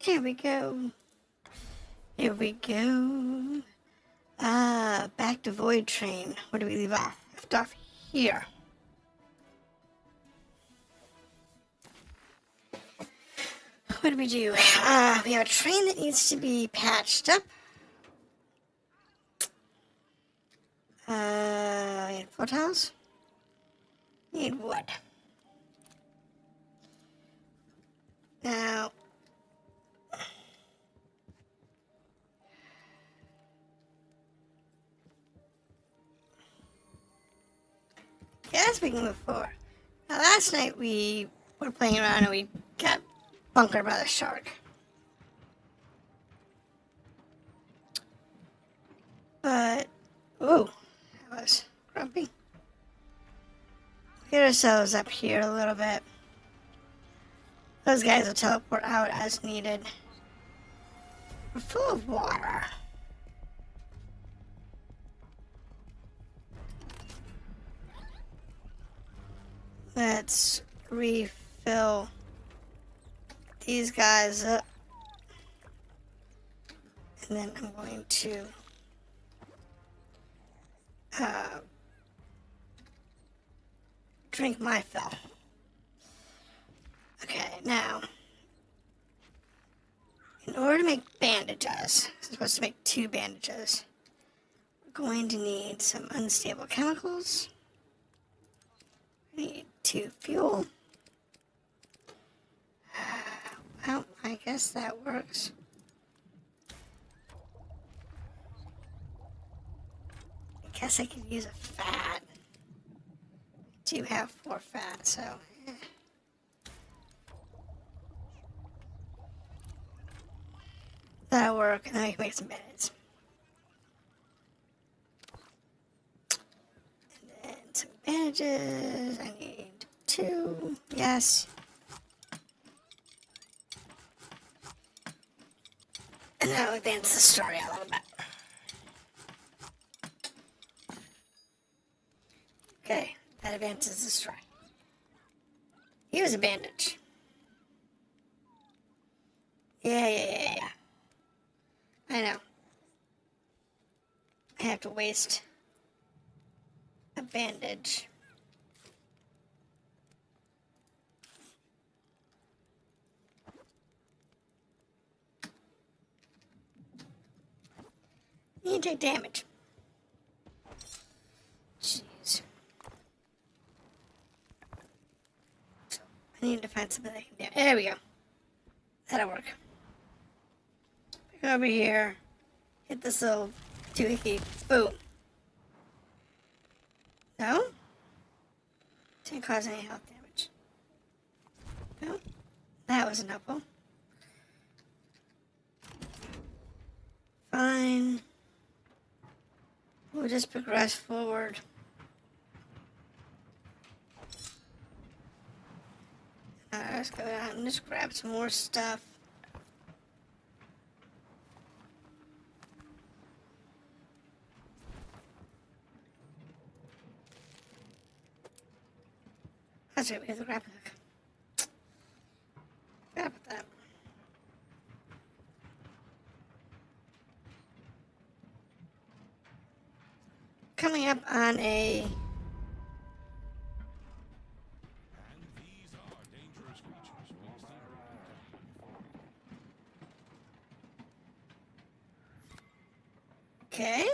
Here we go. Here we go. Back to VoidTrain. Where do we leave off? Left off here. What do we do? We have a train that needs to be patched up. We need floor tiles. Need wood. Now, yes, we can move forward. Now, last night we were playing around and we got bunkered by the shark. But, ooh, that was grumpy. Get ourselves up here a little bit. Those guys will teleport out as needed. We're full of water. Let's refill these guys up. And then I'm going to drink my fill. Okay, now, in order to make bandages, I'm supposed to make 2 bandages, we're going to need some unstable chemicals. We need 2 fuel. Well, I guess that works. I guess I could use a fat. I do have 4 fat, so... That'll work, and then I can make some bandages. And then some bandages. I need 2. Yes. And that'll advance the story a little bit. Okay, that advances the story. Use a bandage. Yeah. I know. I have to waste a bandage. You take damage. Jeez. So, I need to find something that I can do. There we go. That'll work. Over here, hit this little doohickey, boom. No? Didn't cause any health damage. No? That wasn't helpful. Fine. We'll just progress forward. Let's go down and just grab some more stuff. That's right, we have the grab hook. Forgot about that. Coming up on a... Okay.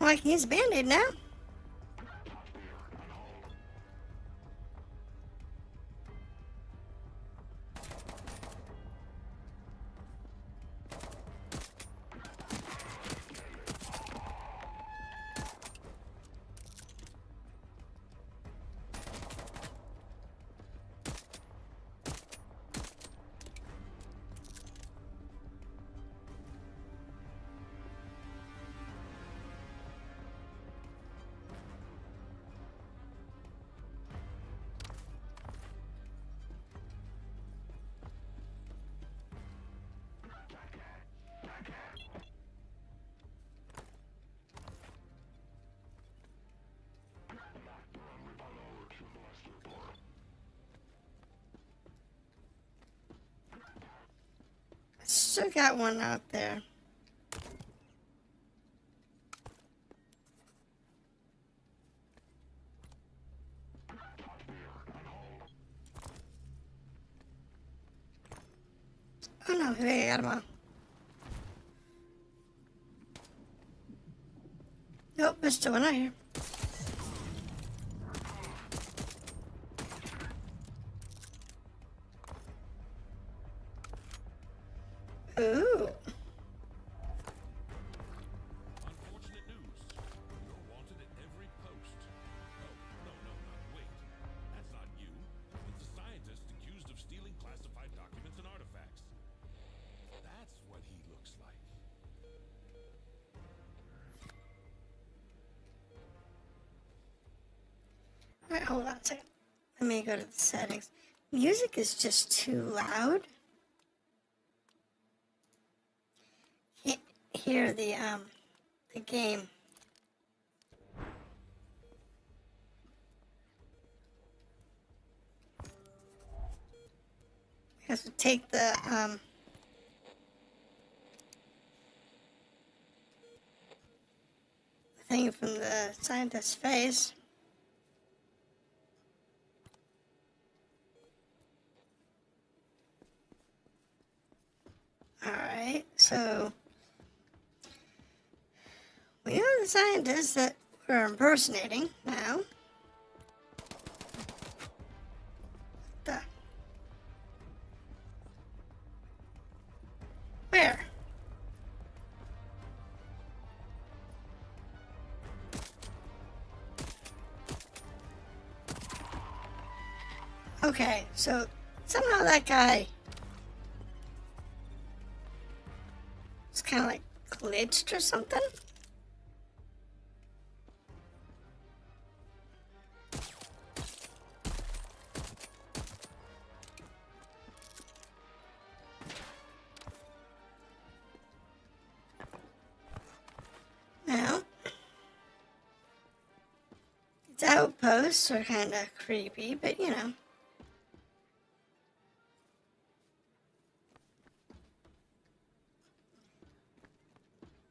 I can use a band-aid now. Still got one out there. Oh no, I got him all. Nope, there's still one out here. Ooh. Unfortunate news. You're wanted at every post. No, wait. That's not you. It's a scientist accused of stealing classified documents and artifacts. That's what he looks like. Alright, hold on a second. Let me go to the settings. Music is just too loud. Hear the game. I have to take the thing from the scientist's face. Alright, so we know the scientists that we're impersonating now. Where? Okay, so somehow that guy is kind of like glitched or something. Now, its outposts are kind of creepy, but you know.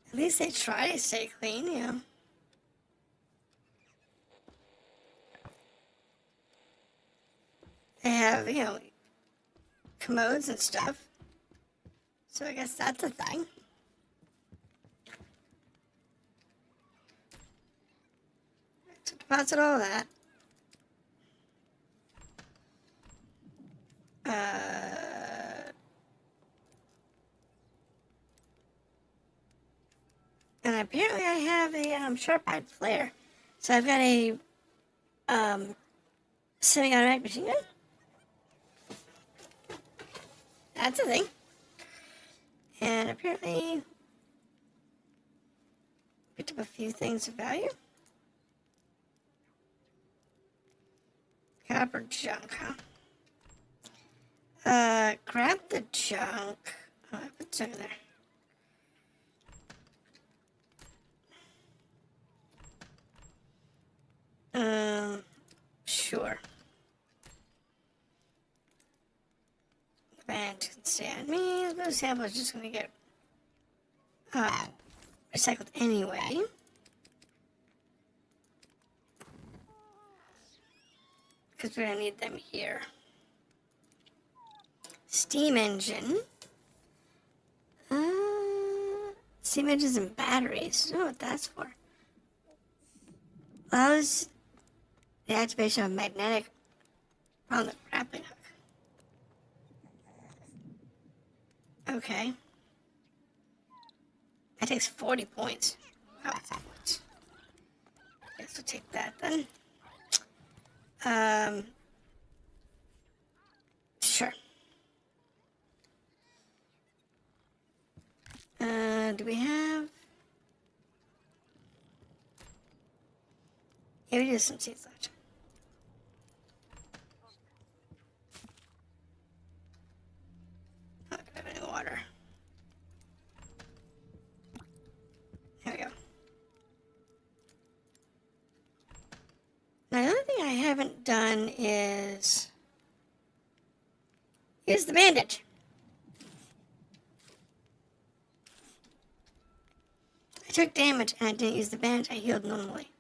At least they try to stay clean, you know. They have, you know, commodes and stuff. So I guess that's a thing. So deposit all that. And apparently I have a sharp-eyed flare. So I've got a semi-automatic machine gun. That's a thing. And apparently picked up a few things of value. Copper junk, huh? Grab the junk. Oh, I put junk in there. Sure. Band can stay on me. Those samples are just gonna get recycled anyway. Because we're gonna need them here. Steam engine. Steam engines and batteries. I don't know what that's for. allows the activation of magnetic on the grappling hook. Okay. That takes 40 points. Wow, that's not much. Guess we'll take that then. Sure. Do we have... Yeah, we do have some seeds left. Oh, do I have any water? There we go. Now, the other thing I haven't done is use the bandage. I took damage and I didn't use the bandage. I healed normally.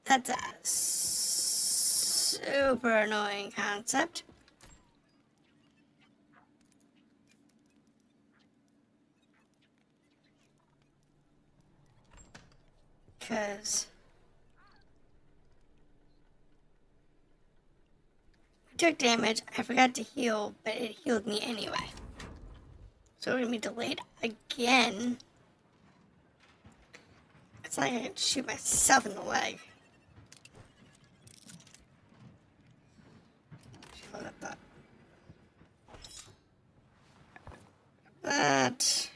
That's a super annoying concept. Because I took damage, I forgot to heal, but it healed me anyway. So we're gonna be delayed again. It's like I can shoot myself in the leg. Grab that.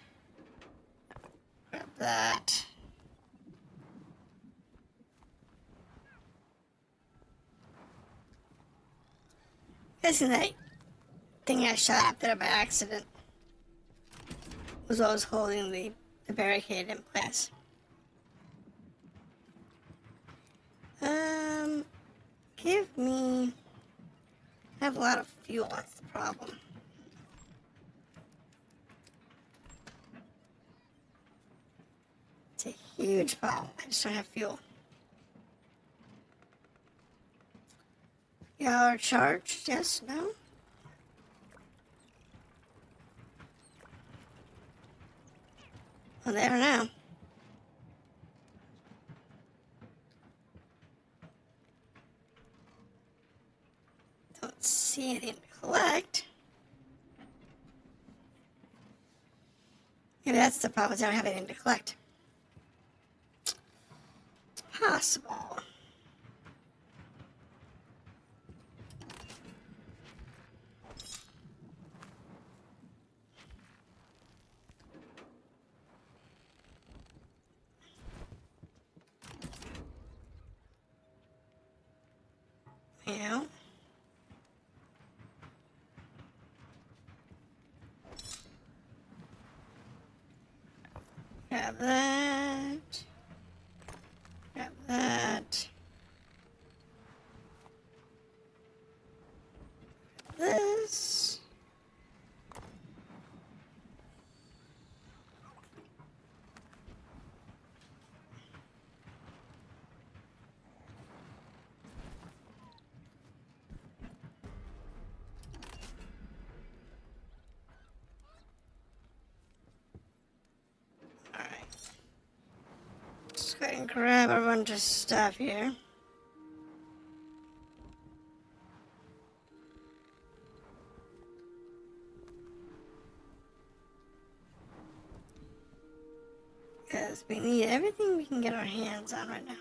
Grab that. Guessing that thing I shot up there by accident was what was holding the barricade in place. Give me... I have a lot of fuel, that's the problem. It's a huge problem. I just don't have fuel. Y'all are charged? Yes? No? Well, they are now. Don't see anything to collect. Maybe that's the problem, is I don't have anything to collect. It's possible. Yeah. Grab that. Grab that. This. Alright. Just go ahead and grab a bunch of stuff here. Because we need everything we can get our hands on right now.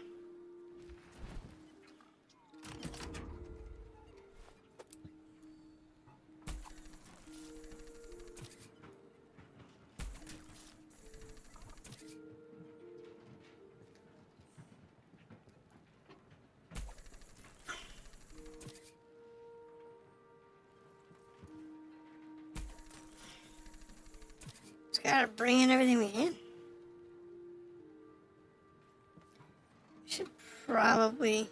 Just gotta bring in everything we can. Should probably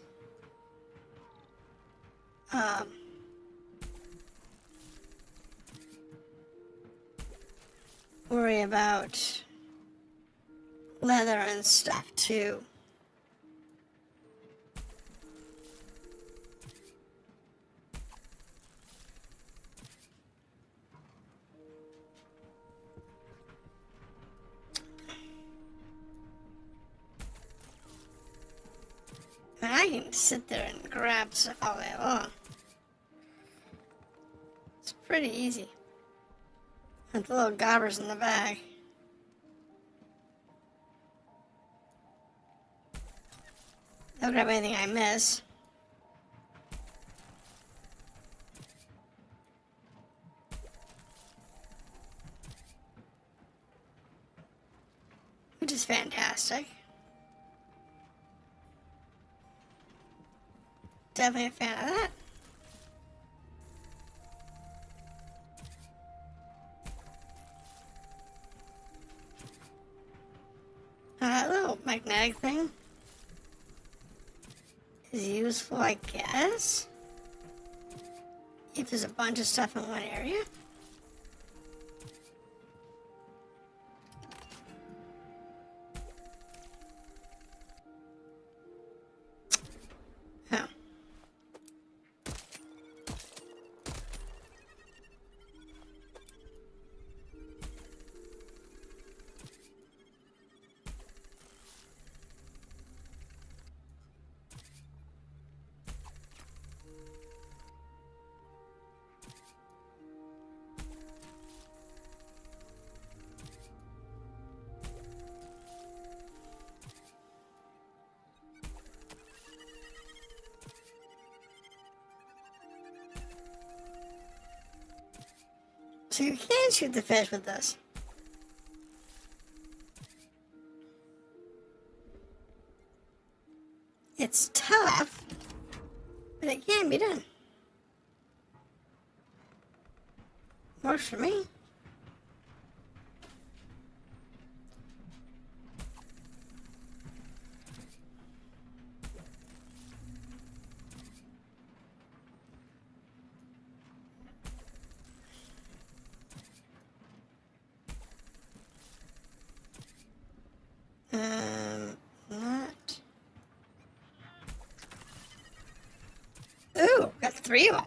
worry about leather and stuff too. And I can sit there and grab stuff all day long. It's pretty easy. With the little gobbers in the bag. They'll grab anything I miss. Which is fantastic. Definitely a fan of that. That little magnetic thing is useful, I guess, if there's a bunch of stuff in one area. Oh. So you can shoot the fish with this. It's tough, but it can be done. Works for me. Not. Ooh, got 3 of them.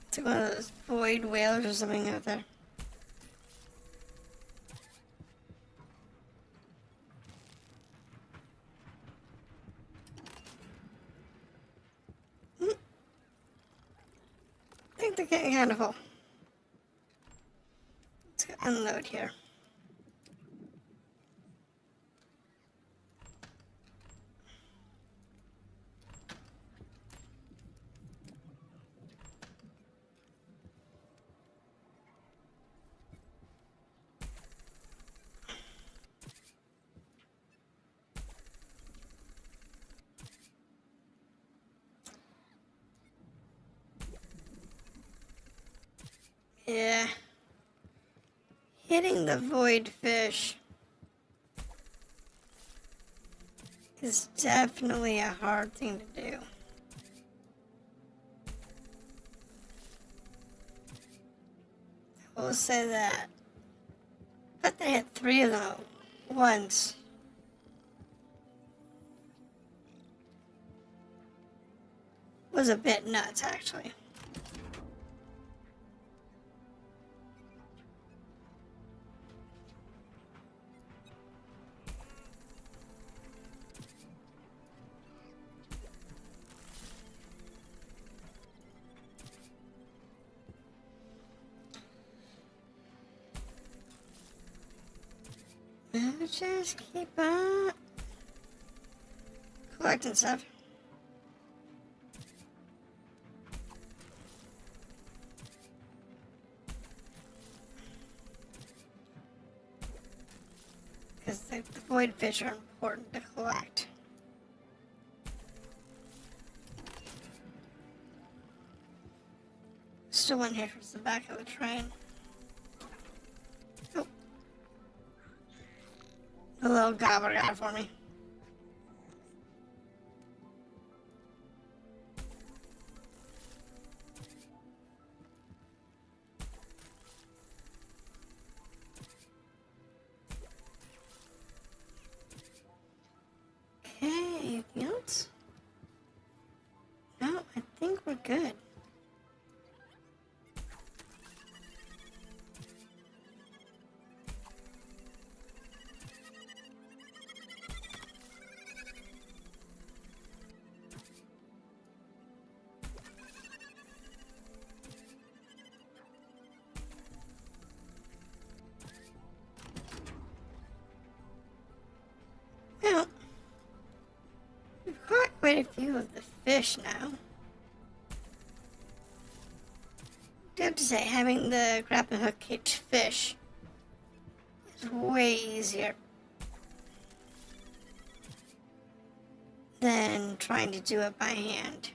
It's like one of those void whales or something out there. I think they're getting kind of full. Let's go unload here. Yeah. Hitting the void fish is definitely a hard thing to do. I will say that. But they had 3 of them at once. Was a bit nuts, actually. I'll just keep on collecting stuff. Because the void fish are important to collect. Still one here towards the back of the train. Oh. A little gobbler got it for me. Okay, anything else? No, I think we're good. quite a few of the fish now. I have to say, having the grappling hook catch fish is way easier than trying to do it by hand.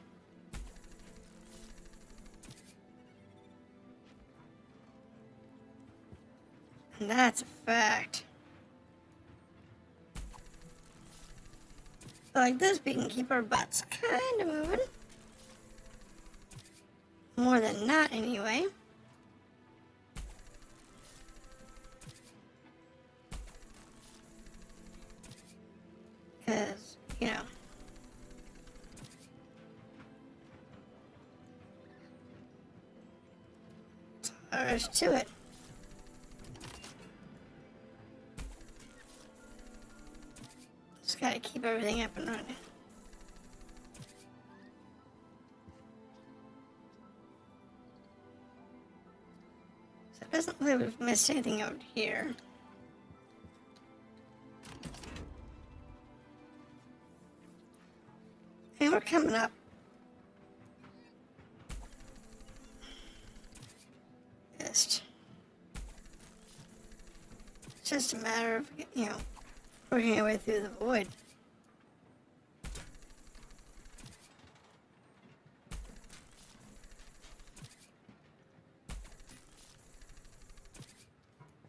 And that's a fact. But like this, we can keep our butts kind of moving. More than not, anyway. Because, you know. There's to it. Just gotta keep everything up and running. So it doesn't look like we've missed anything out here. And we're coming up. It's just a matter of, you know, working our way through the void.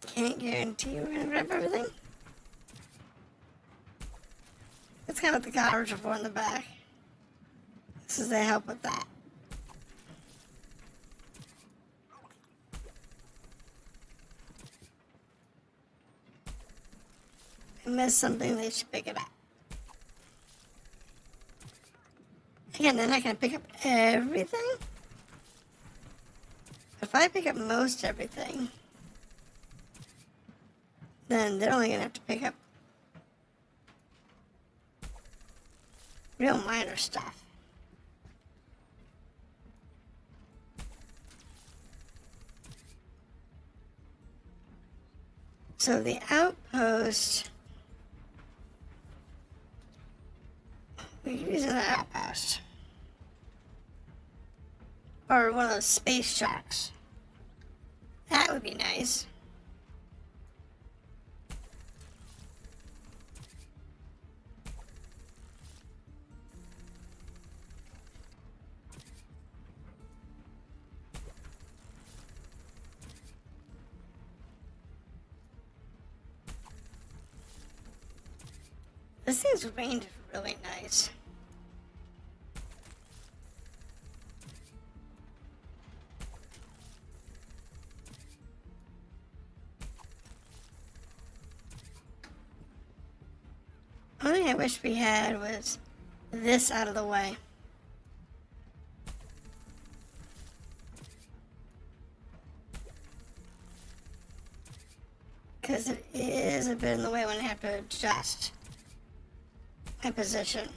Can't guarantee we're gonna grab everything. That's kind of what the garbage are for in the back. This is to help with that. Miss something, they should pick it up. Again, they're not going to pick up everything. If I pick up most everything, then they're only going to have to pick up real minor stuff. So the outpost, we could use an outpost. Or one of those space sharks. That would be nice. This thing's range is really nice. Only thing I wish we had was this out of the way. Because it is a bit in the way when I have to adjust my position.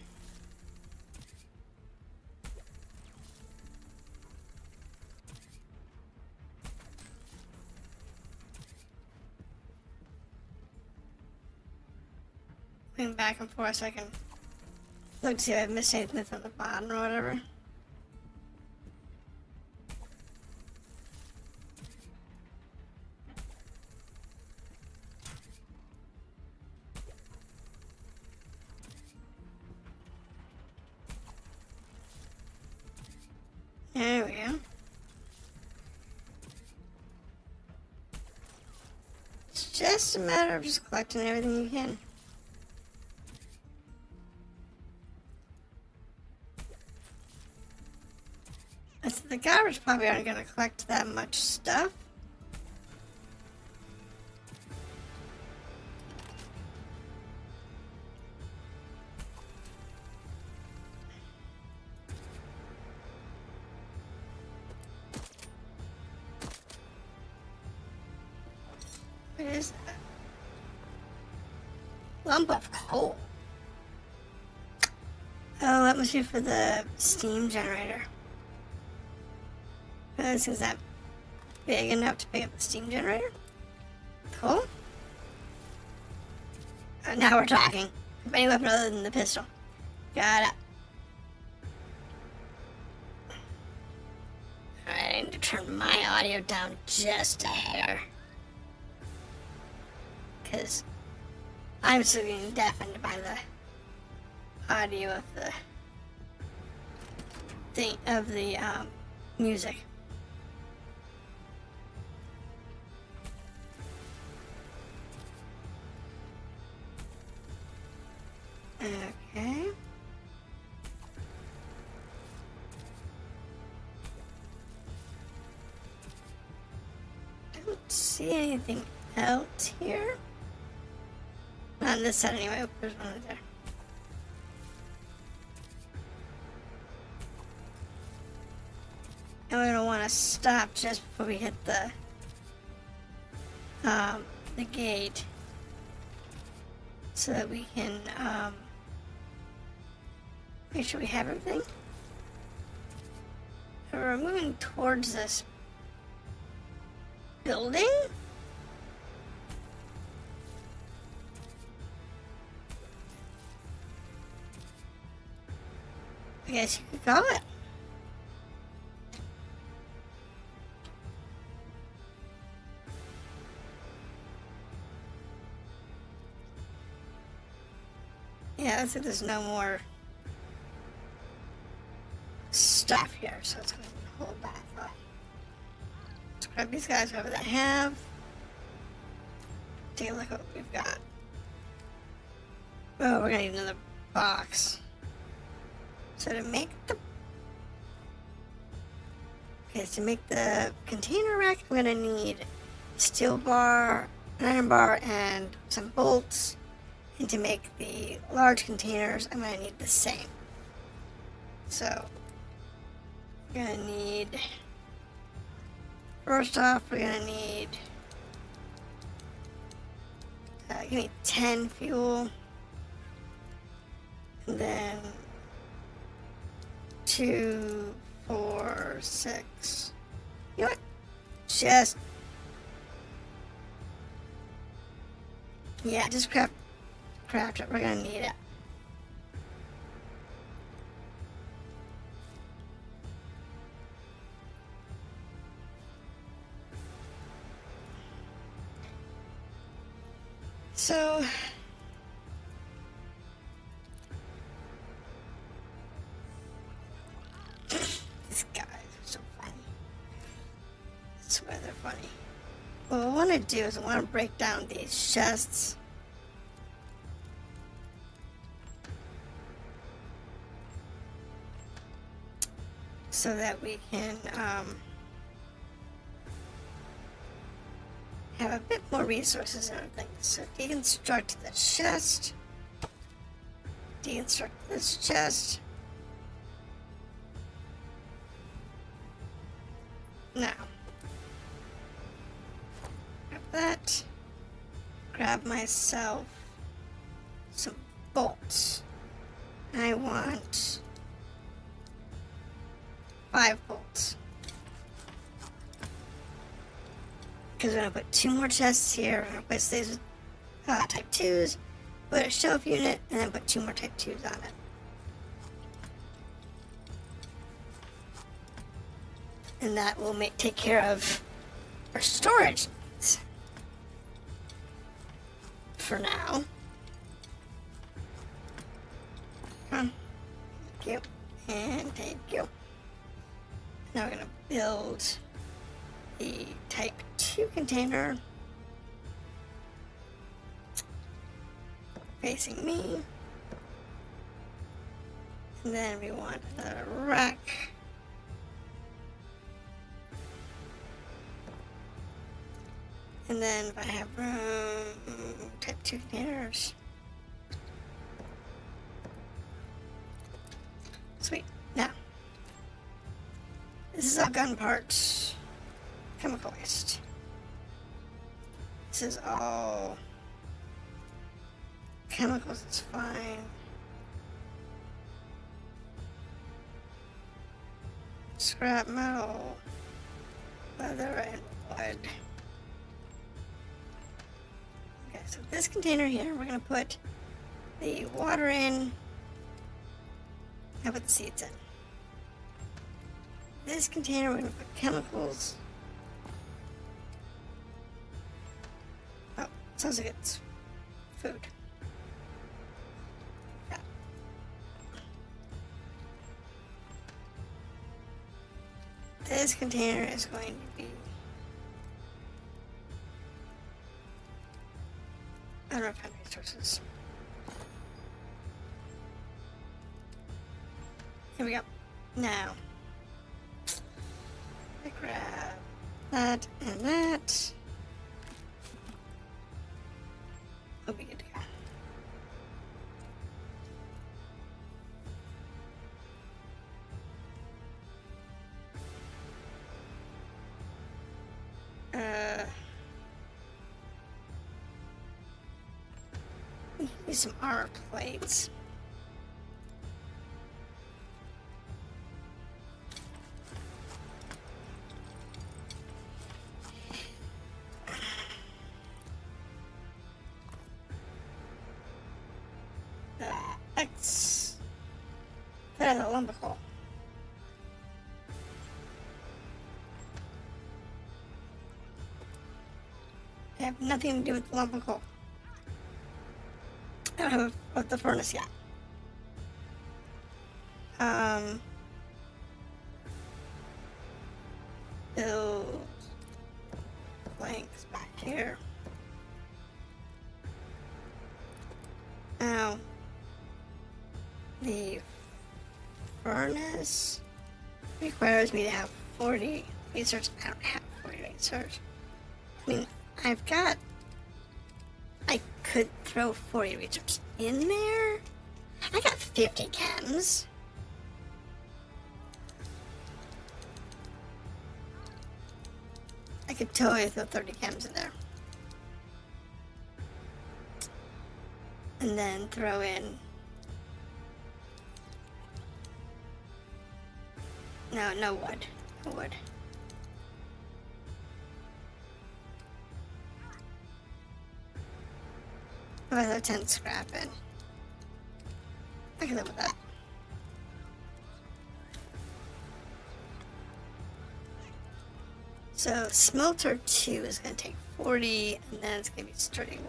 Moving back and forth so I can look to see if I've missed anything from the bottom or whatever. There we go. It's just a matter of just collecting everything you can. The garbage probably aren't going to collect that much stuff. What is that? Lump of coal. Oh, that must be for the steam generator. This is that big enough to pick up the steam generator. Cool. Now we're talking. Any weapon other than the pistol. Got it. turn my audio down just a hair. Because I'm still being deafened by the audio of the music. Okay. I don't see anything else here. Not on this side anyway. Oh, there's one right there. And we're gonna want to stop just before we hit the gate, so that we can make sure we have everything. We're moving towards this building. I guess you could call it. Yeah, looks like there's no more stuff here, so it's going to hold back. Let's grab these guys, whatever they have. Take a look at what we've got. Oh, we're going to need another box. So to make the container rack, I'm going to need a steel bar, an iron bar, and some bolts. And to make the large containers, I'm going to need the same. So, we're going to need, first off, we're going to need, 10 fuel. And then 2, 4, 6. You know what? Just craft it. We're gonna need it. So these guys are so funny. I swear they're funny. What I want to do is I want to break down these chests. So that we can have a bit more resources and everything. So deconstruct the chest. Deconstruct this chest. Now, grab that. Grab myself some bolts. I want 5 bolts. Because we're going to put 2 more chests here. We're going to place these with type 2s, put a shelf unit, and then put 2 more type 2s on it. And that will take care of our storage needs. For now. Thank you. And thank you. Now we're going to build the type 2 container facing me. And then we want another rack. And then if I have room, type 2 containers. Sweet. Now, this is all gun parts, chemical waste. This is all chemicals, it's fine. Scrap metal, leather, and wood. Okay, so this container here, we're going to put the water in. I put the seeds in. This container, we're gonna put chemicals. Oh, sounds like it's food. Yeah. This container is going to be, unrefined resources. Here we go. Now, I grab that and that. We'll be good to go. Need some armor plates. X. That is a lumber coal. I have nothing to do with the lumber coal. I don't have with the furnace yet. Build planks back here. Now, the furnace requires me to have 40 research. I don't have 40 research. I mean, I could throw 40 research in there. I got 50 chems. I could totally throw 30 chems in there. And then throw in... No wood. No wood. If I throw 10 scrap in, I can live with that. So smelter 2 is going to take 40, and then it's going to be sturdy wood.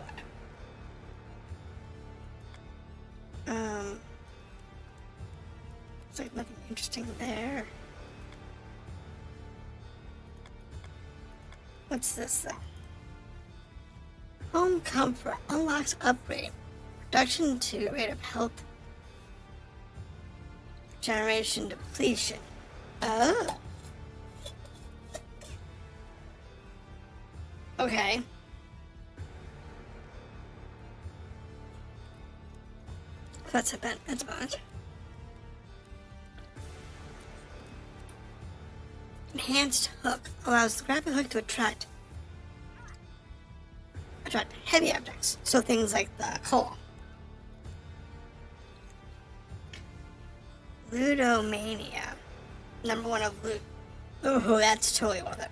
Looks like nothing interesting there. What's this though? Home comfort unlocks upgrade. Reduction to rate of health. Generation depletion. Oh. Okay. That's about it. Enhanced hook allows the grappling hook to attract heavy objects, so things like the coal. Ludomania, number 1 of loot. Oh, that's totally worth it.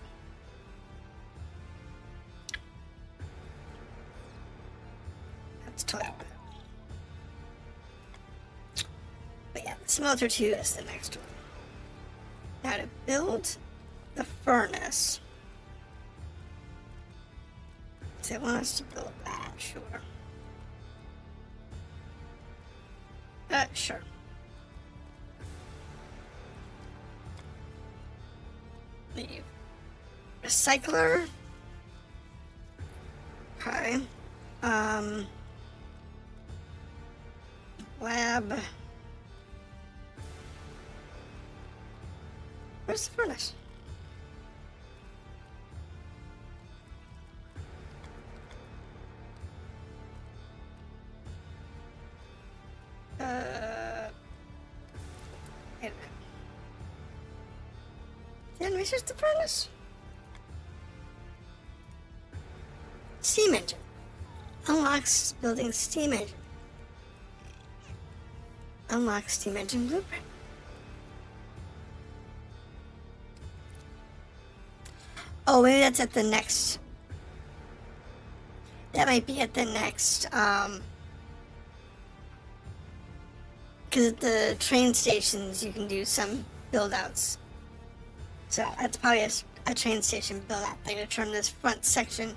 That's totally worth it. But yeah, the smelter 2 is the next one. Now to build the furnace. So it wants us to build that, sure. Sure. Leave. Recycler. Okay. Lab. Where's the furnace? Wait a minute. Didn't research the furnace? Steam engine. Unlocks building steam engine. Unlock steam engine blueprint. Oh, maybe that's at the next. That might be at the next, because at the train stations you can do some build outs. So that's probably a train station build out thing to turn this front section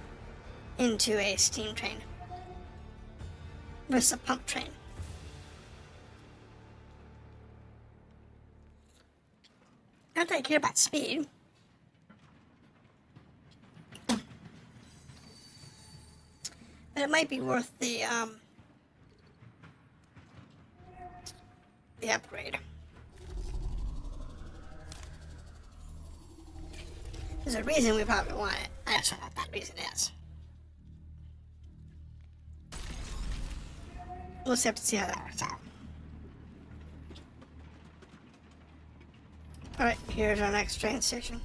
into a steam train versus a pump train. Not that I care about speed. But it might be worth the upgrade. There's a reason we probably want it. I just don't know what that reason is. We'll just have to see how that works out. Alright, here's our next train station.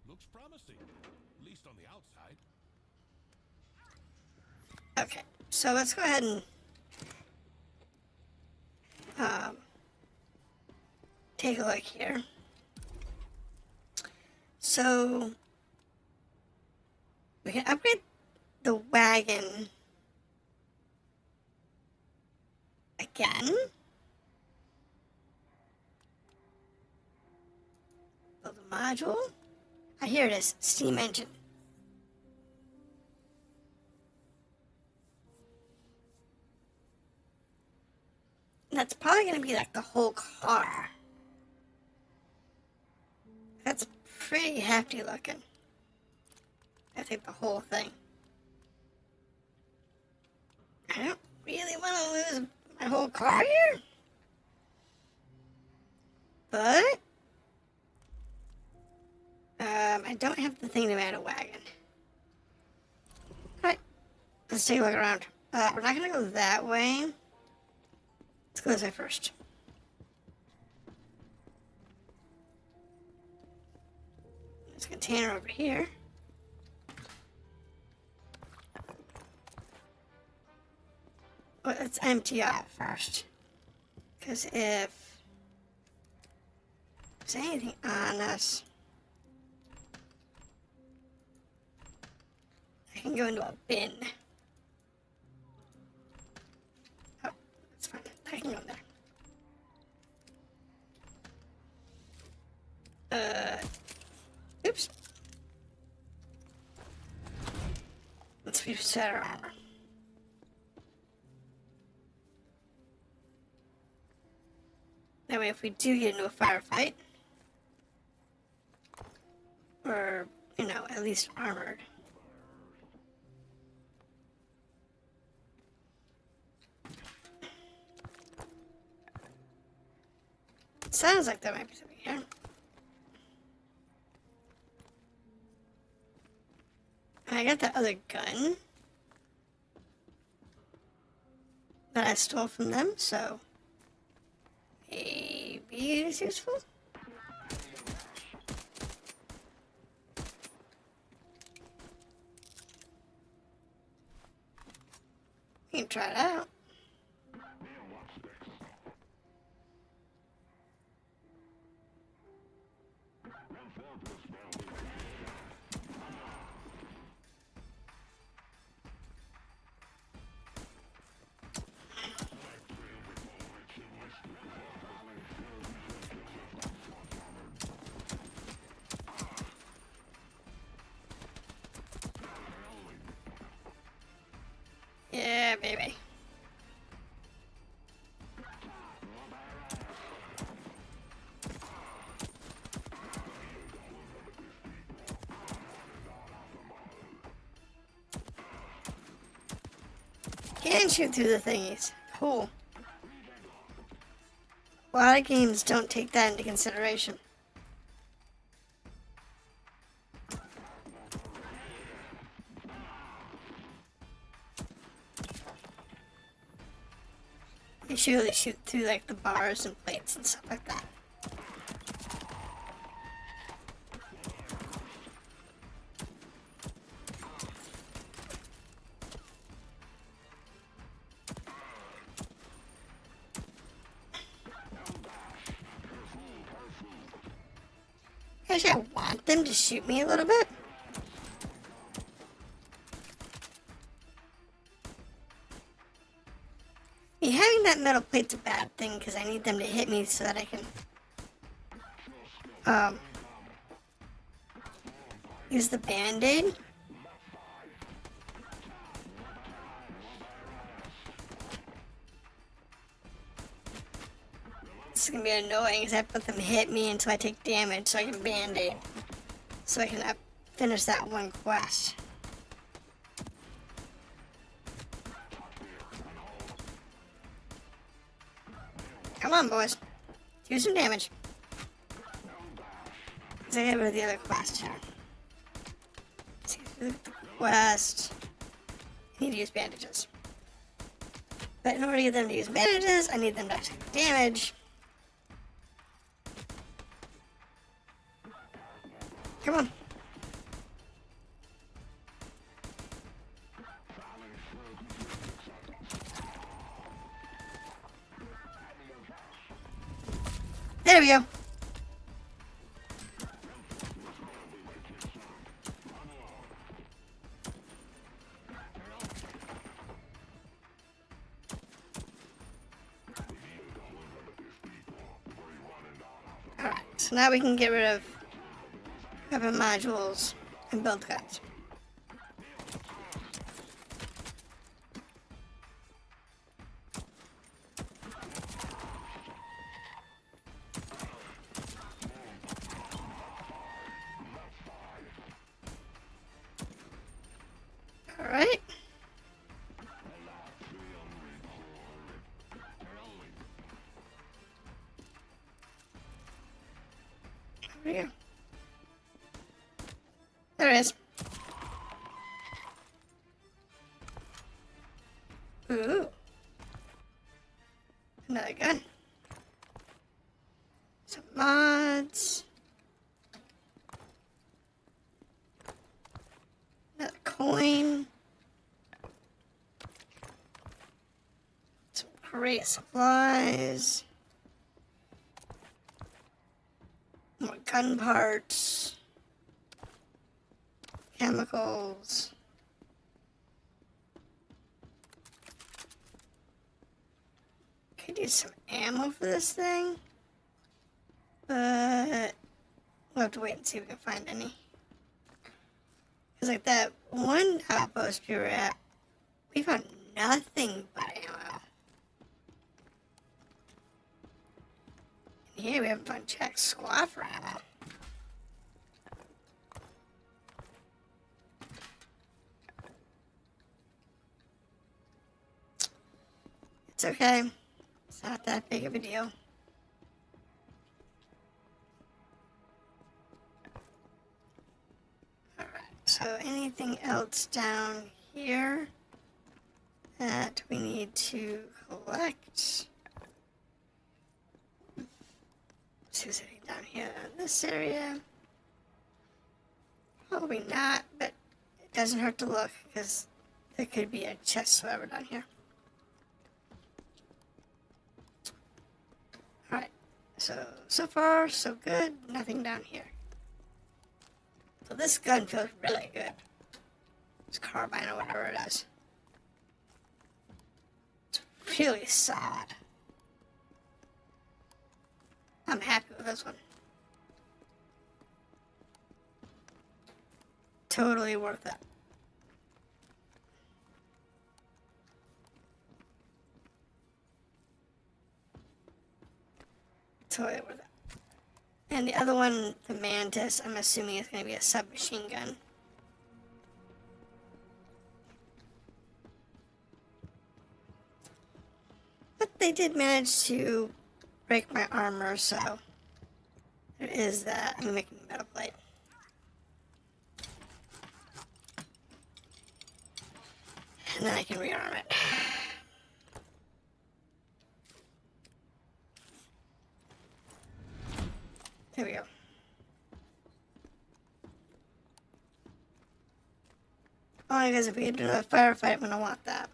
Looks promising, at least on the outside. Okay, so let's go ahead and take a look here. So we can upgrade the wagon again. Build a module. Ah, here it is, steam engine. That's probably going to be like the whole car. That's pretty hefty looking. I think the whole thing. I don't really want to lose my whole car here. But I don't have the thing to add a wagon. Alright, let's take a look around. We're not going to go that way. Let's go this way first. There's a container over here. Well, let's empty out first. Because if there's anything on us, I can go into a bin. Oh, that's fine. I can go there. Oops. Let's reset our armor. That way, if we do get into a firefight, we're, you know, at least armored. It sounds like there might be something here. I got that other gun that I stole from them, so maybe it is useful. You can try it out. Yeah, baby. Can shoot through the thingies. Cool. A lot of games don't take that into consideration. They surely shoot through like the bars and plates and stuff like that. Actually, I want them to shoot me a little bit. Having that metal plate's a bad thing because I need them to hit me so that I can use the Band-Aid. This is gonna be annoying because I have to let them hit me until I take damage so I can Band-Aid. So I can finish that one quest. Come on, boys. Do some damage. Because I gotta go to the other quest here. Let's do the quest. I need to use bandages. But in order to get them to use bandages, I need them to take damage. Come on. There we go. Alright, so now we can get rid of weapon modules and build guns. Alright. Over here. There it is. Ooh. Another gun. Some mods. Another coin. Some great supplies. More gun parts. Chemicals. Could use some ammo for this thing, but we'll have to wait and see if we can find any. Because like that one outpost we were at, we found nothing but ammo. And here we haven't found jack squat for ammo. It's okay. It's not that big of a deal. Alright, so anything else down here that we need to collect? See what's sitting down here in this area. Probably not, but it doesn't hurt to look because there could be a chest forever down here. Alright, so far, so good. Nothing down here. So this gun feels really good. This carbine or whatever it is. It's really solid. I'm happy with this one. Totally worth it. Totally worth it. And the other one, the Mantis, I'm assuming is going to be a submachine gun. But they did manage to break my armor, so there is that. I'm making metal plate. And then I can rearm it. There we go. Only because if we do a firefight, I'm going to want that.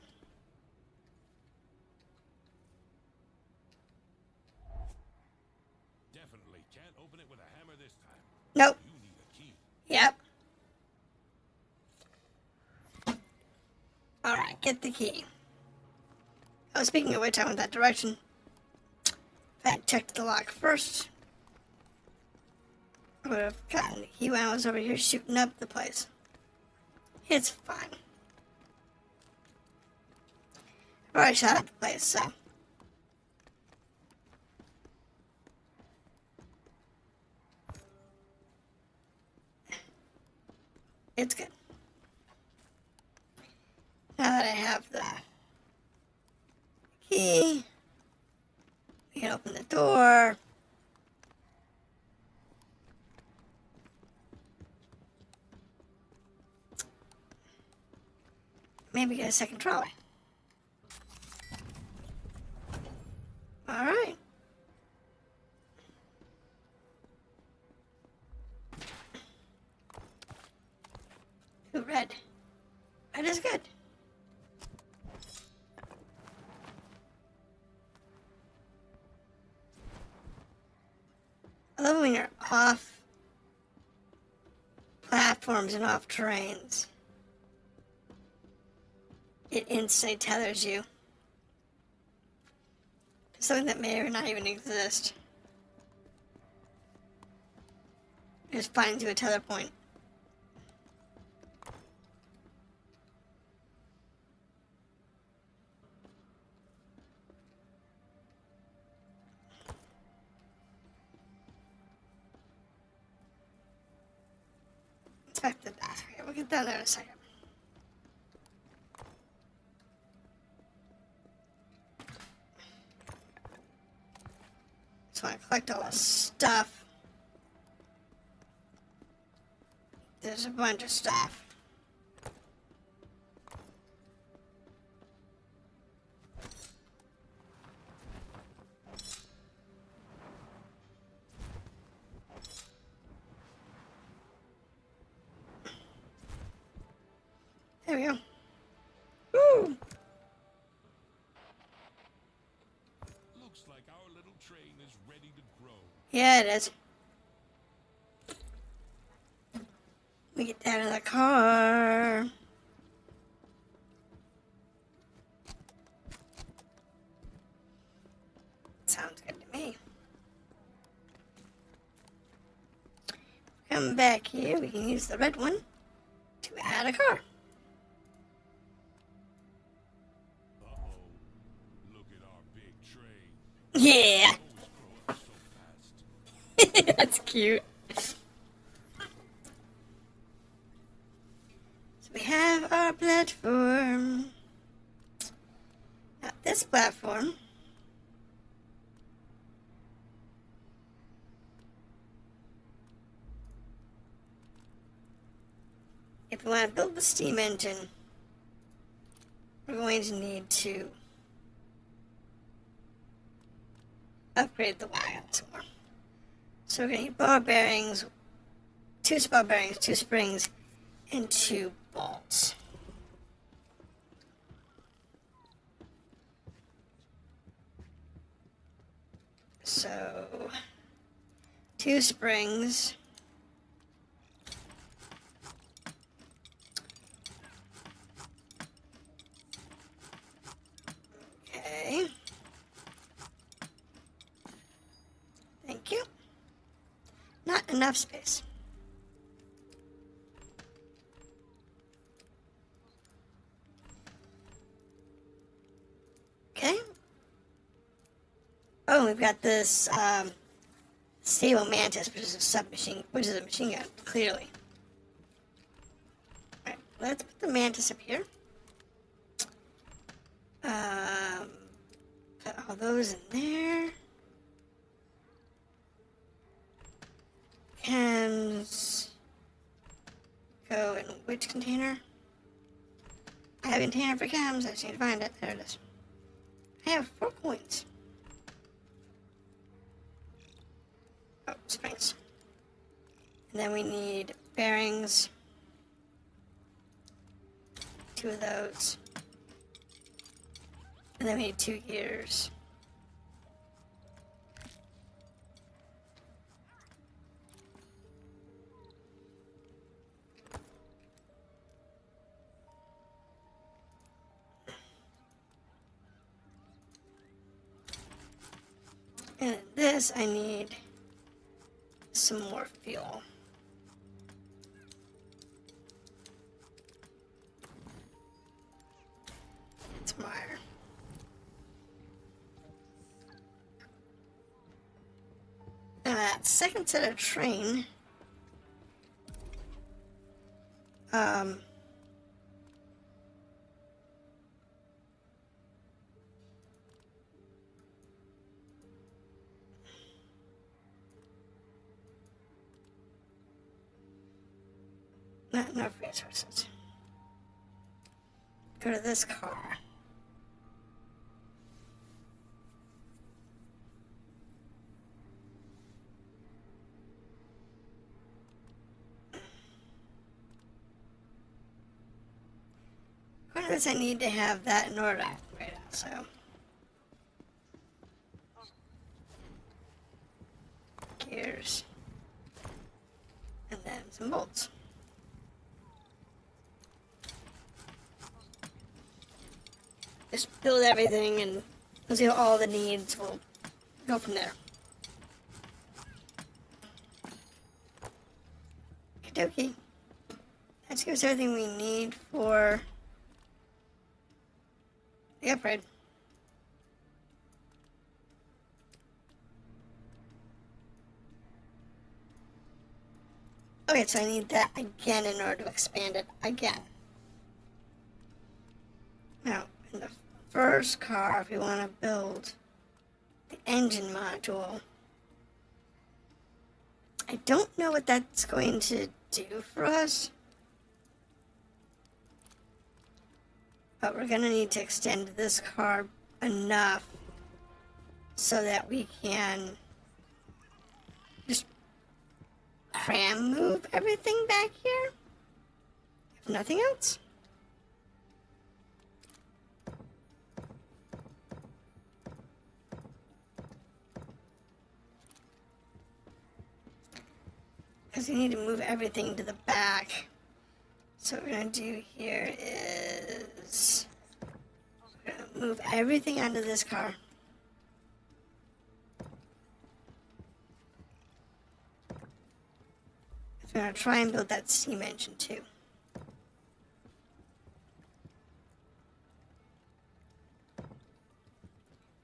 Definitely can't open it with a hammer this time. Nope. You need a key. Yep. Alright, get the key. Oh, speaking of which, I went that direction. I checked the lock first. I would have gotten the key when I was over here shooting up the place. It's fine. I've already shot up the place, so. It's good. Now that I have the key, we can open the door. Maybe get a second trolley. Alright. Ooh, red. Red is good. I love when you're off platforms and off trains. It instantly tethers you to something that may or not even exist. It just finds you a tether point. Let's back to the back. Okay, we'll get down there in a second. Just want to collect all this stuff. There's a bunch of stuff. There we go. Woo! Looks like our little train is ready to grow. Yeah, it is. We get down to the car. Sounds good to me. Come back here. We can use the red one to add a car. Uh-oh. Look at our big train. Yeah. Always grow up so fast. That's cute. So we have our platform. Now this platform if we want to build the steam engine, we're going to need to upgrade the wagon some more. So we're going to need ball bearings, 2 ball bearings, 2 springs, and 2 bolts. So 2 springs. Okay. Thank you. Not enough space. Okay. Oh, we've got this stable mantis, which is a submachine, which is a machine gun, clearly. Alright, let's put the mantis up here. Put all those in there. Chems go in which container? I have a container for chems. I just need to find it. There it is. I have 4 coins. Oh, springs. And then we need bearings. 2 of those. And then we need 2 gears. And this I need some more fuel. It's Meyer. Now that second set of train, not enough resources. Go to this car. According to this, I need to have that in order to upgrade it, so. Gears. And then some bolts. Just build everything and we'll see all the needs. We'll go from there. Okie dokie. That gives us everything we need for the upgrade. Okay, so I need that again in order to expand it again. Now, in the first car, if we want to build the engine module, I don't know what that's going to do for us. But we're going to need to extend this car enough so that we can just cram move everything back here, if nothing else. Because we need to move everything to the back. So what we're going to do here is we're going to move everything onto this car. We're going to try and build that steam engine too.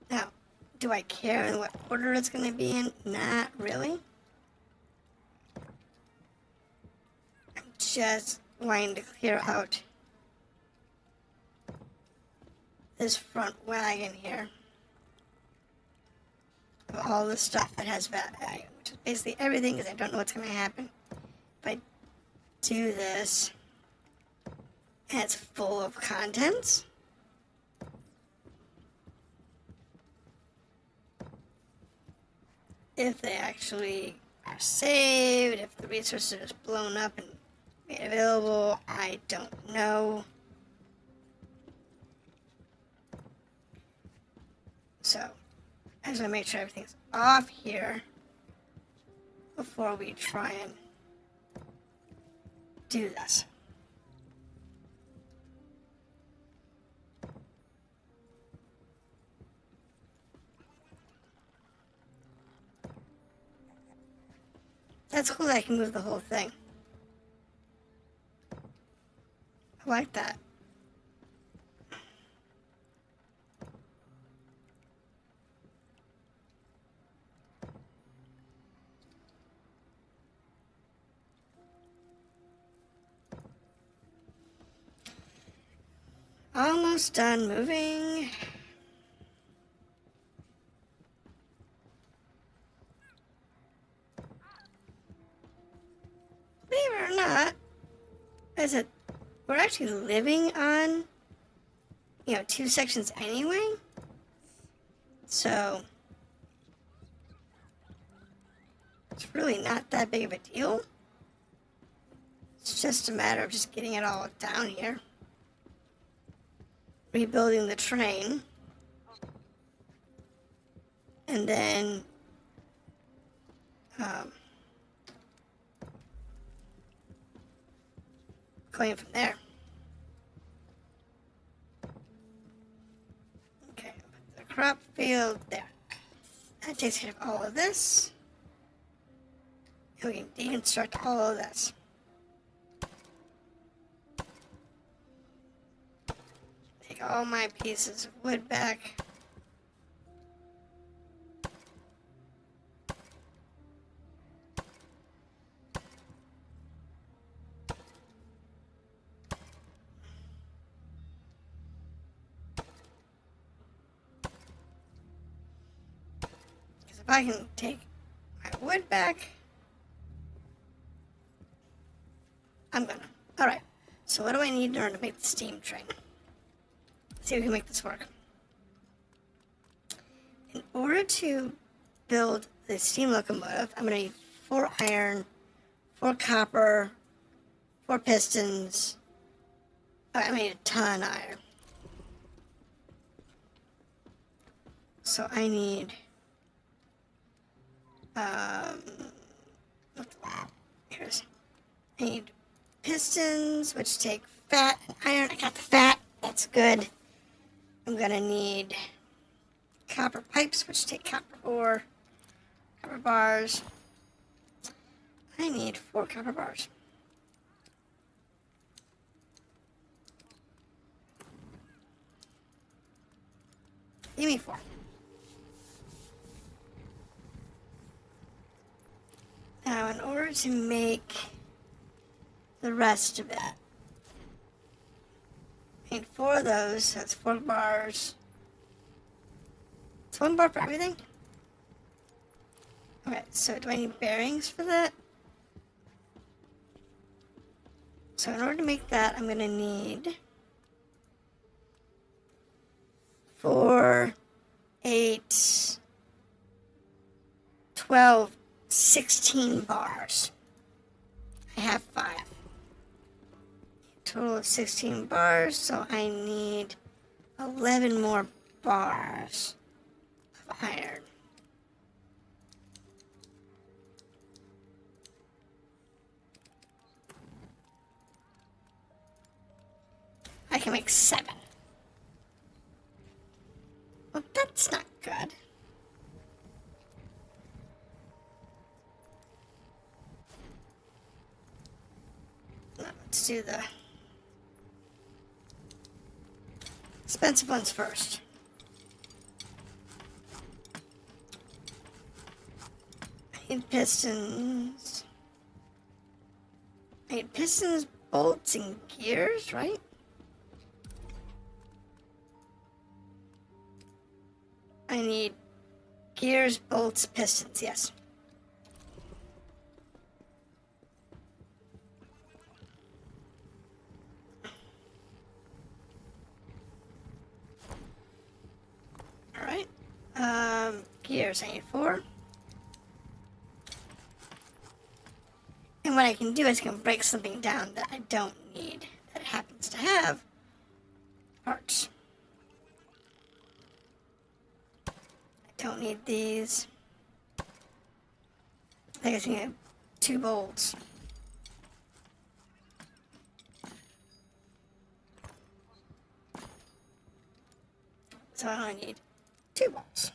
Now, do I care in what order it's going to be in? Not really. I'm just wanting to clear out this front wagon here of all the stuff that has value, which is basically everything, because I don't know what's going to happen if I do this and it's full of contents. If they actually are saved, if the resources are just blown up and made available, I don't know. So, I just want to make sure everything's off here before we try and do this. That's cool that I can move the whole thing. I like that. Almost done moving. Believe it or not, we're actually living on, 2 sections anyway. So it's really not that big of a deal. It's just a matter of just getting it all down here. Rebuilding the train. And then going from there. Okay, put the crop field there. That takes care of all of this. we can deconstruct all of this. Take all my pieces of wood back. Because if I can take my wood back, I'm gonna. Alright, so what do I need in order to make the steam train? Let's see if we can make this work. In order to build the steam locomotive, I'm gonna need 4 iron, 4 copper, 4 pistons. I need a ton of iron. So I need, here's, I need pistons, which take fat and iron. I got the fat, that's good. I'm gonna need copper pipes, which take copper ore, copper bars. I need 4 copper bars. Give me 4. Now, in order to make the rest of it, I need 4 of those. That's 4 bars. It's 1 bar for everything? Okay, so do I need bearings for that? So in order to make that, I'm gonna need 4, 8, 12, 16 bars. I have 5. Total of 16 bars, so I need 11 more bars of iron. I can make 7. Well, that's not good. Now, let's do the expensive ones first. I need pistons. I need pistons, bolts, and gears, right? I need gears, bolts, pistons, yes. Alright. Gears, I need 4. And what I can do is I can break something down that I don't need, that happens to have parts. Don't need these. I guess I need 2 bolts. So I only need 2 bolts.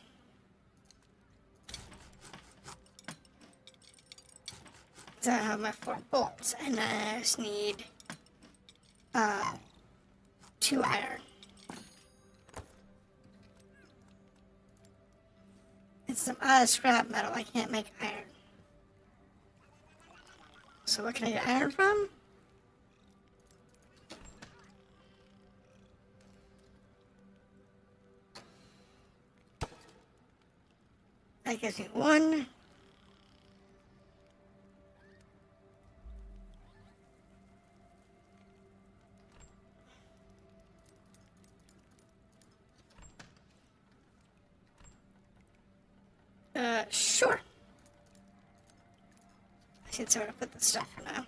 So I have my 4 bolts, and I just need 2 iron. It's some scrap metal. I can't make iron. So what can I get iron from? That gives me 1. Sure. I should sort of put the stuff for now.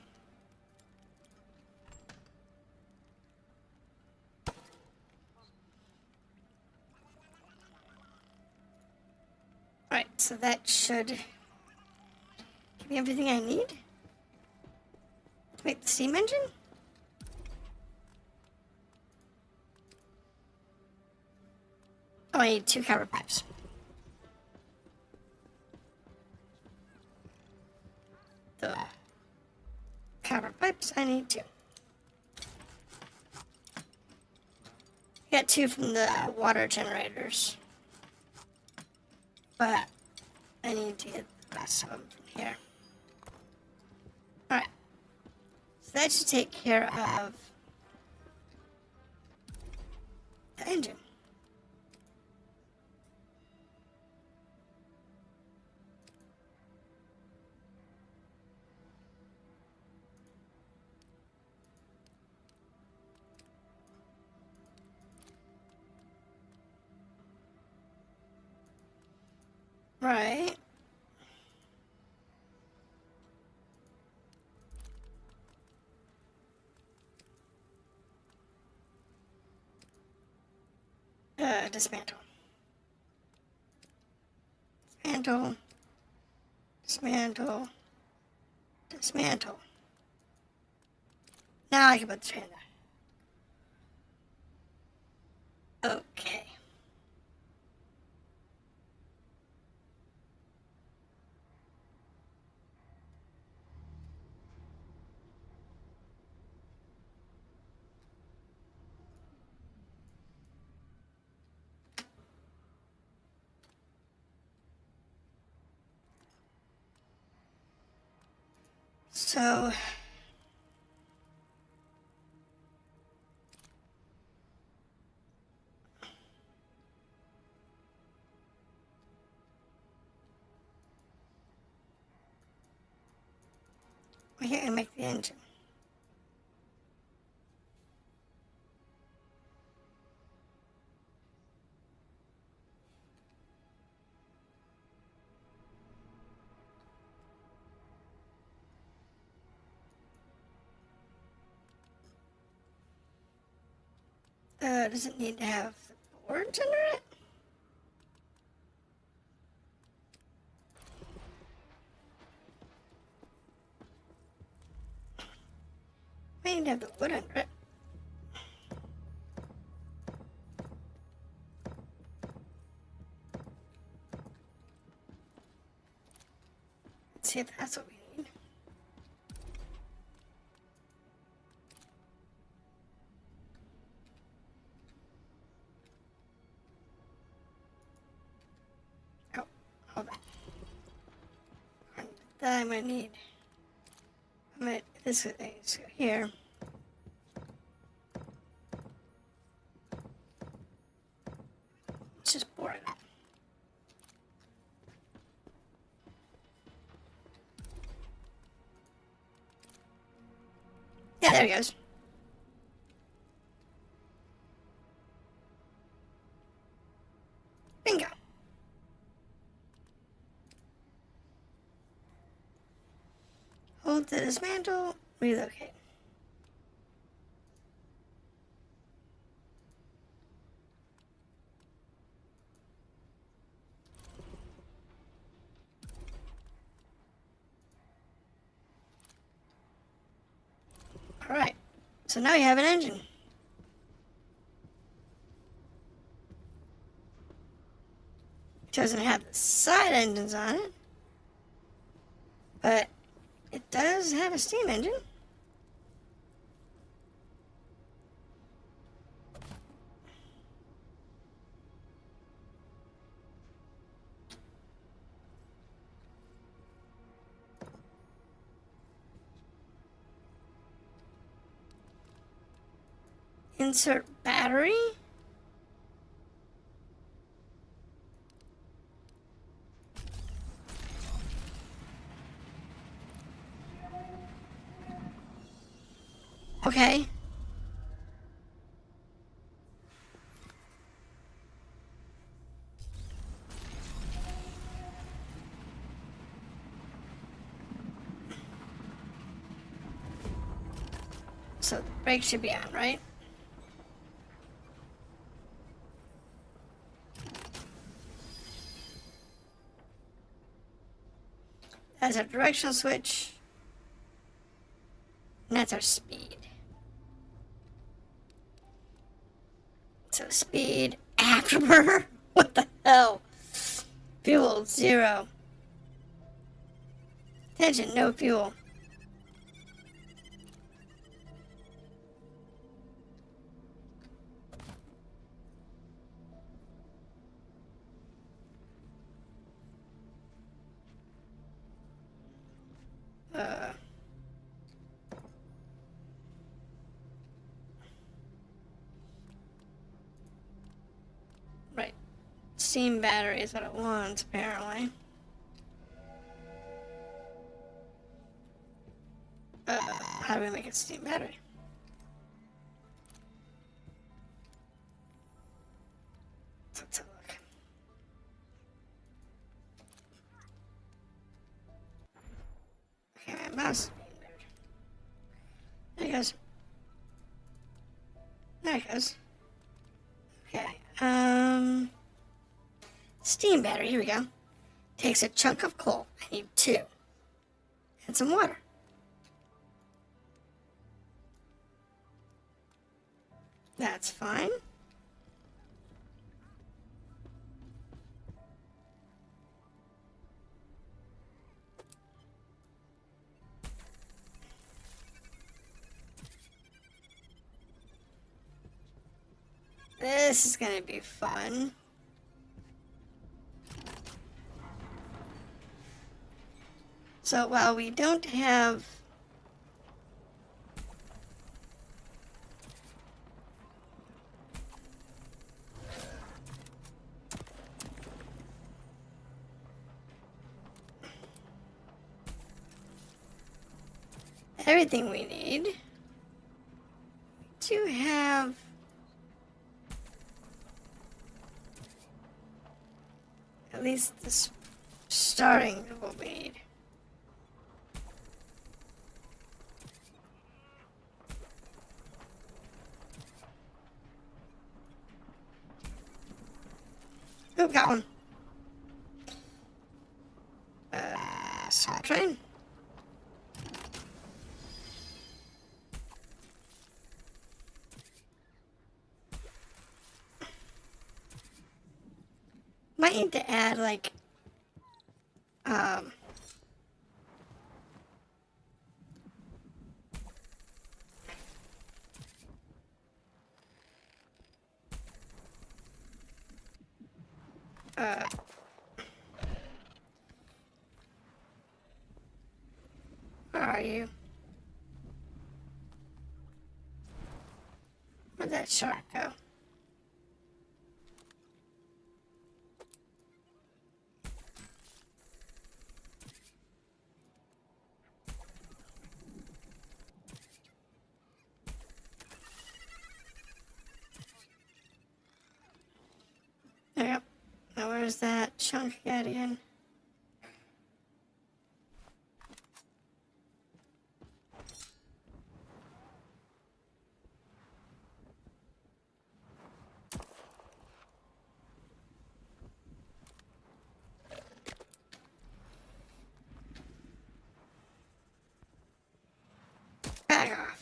Alright, so that should give me everything I need to make the steam engine. Oh, I need 2 copper pipes. the copper pipes, I need 2. Got 2 from the water generators. But I need to get the rest of them from here. Alright. So that should take care of the engine. Right. Dismantle. Dismantle. Dismantle. Dismantle. Now I can put the train there. Okay. So we're here to make the engine. Does it need to have the boards under it? I need to have the wood under it. Let's see if that's what we need. Oh, hold on. That I'm gonna need. This is here. Let's just bore it up. Yeah, there it goes. Bingo. Hold to dismantle, relocate. Alright, so now we have an engine. It doesn't have the side engines on it, but it does have a steam engine. Insert battery. Okay. So the brake should be on, right? That's our directional switch. And that's our speed. So speed, afterburner? What the hell? Fuel, 0. Attention, no fuel. Right. Steam battery is what it wants, apparently. How do we make a steam battery? Let's have a look. Okay, my mouse is being weird. There it goes. There it goes. Okay, steam battery, here we go. Takes a chunk of coal. I need 2. And some water. That's fine. This is gonna be fun. So while we don't have everything we need, we do have at least the starting of what we need. Oh, got one. HypeTrain. Might need to add like where are you? Where'd that shark go? There you go. Now where's that chunk at again? Back off.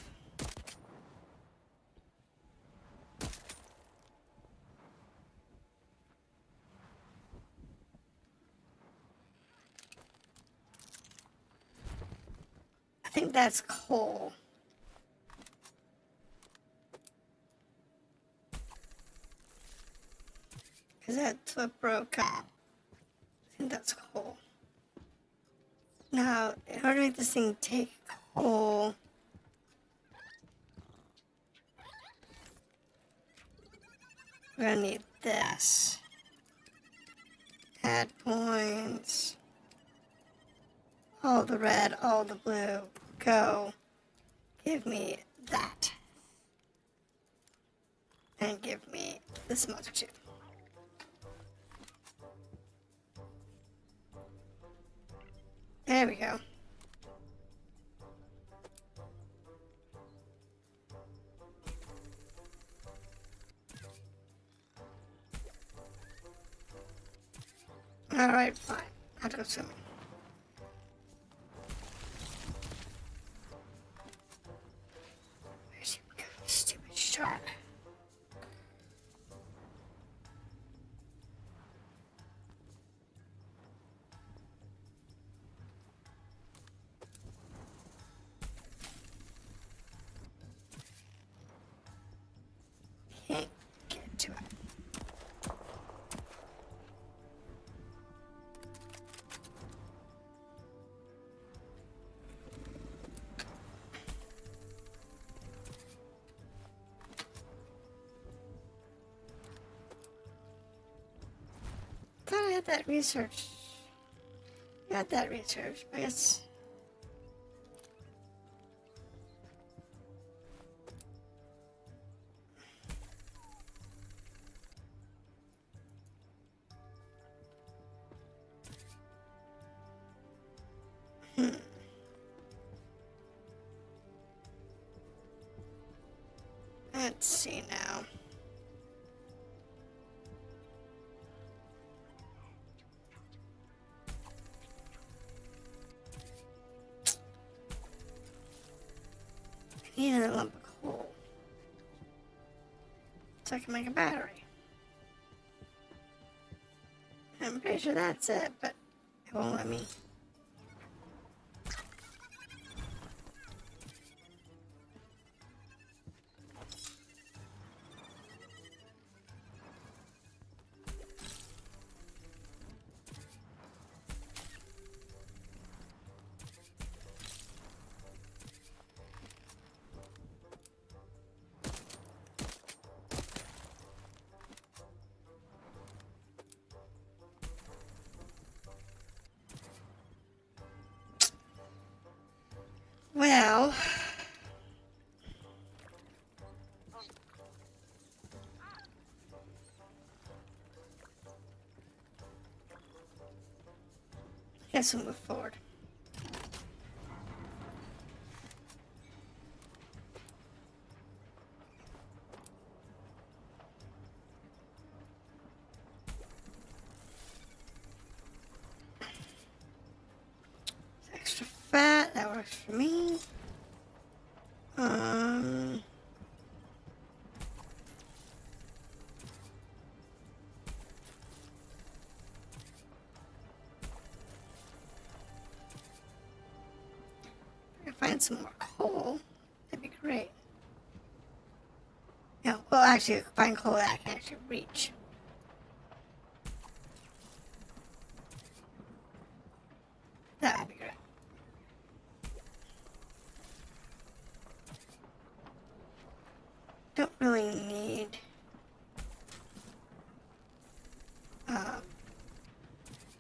I think that's coal. Because that's what broke up. I think that's coal. Now, in order to make this thing take coal, we're gonna need this. Add points. All the red, all the blue. Go. Give me that. And give me this much too. There we go. Alright, fine. I have to go swimming. Where's he go, stupid shark? got that research. Got that research. I guess. Let's see now. I need another lump of coal so I can make a battery. I'm pretty sure that's it, but it won't let me. Well, I guess we'll move forward. Extra fat, that works for me. If I can find some more coal, that'd be great. Yeah, well, actually, find coal that I can actually reach. That would be great. Don't really need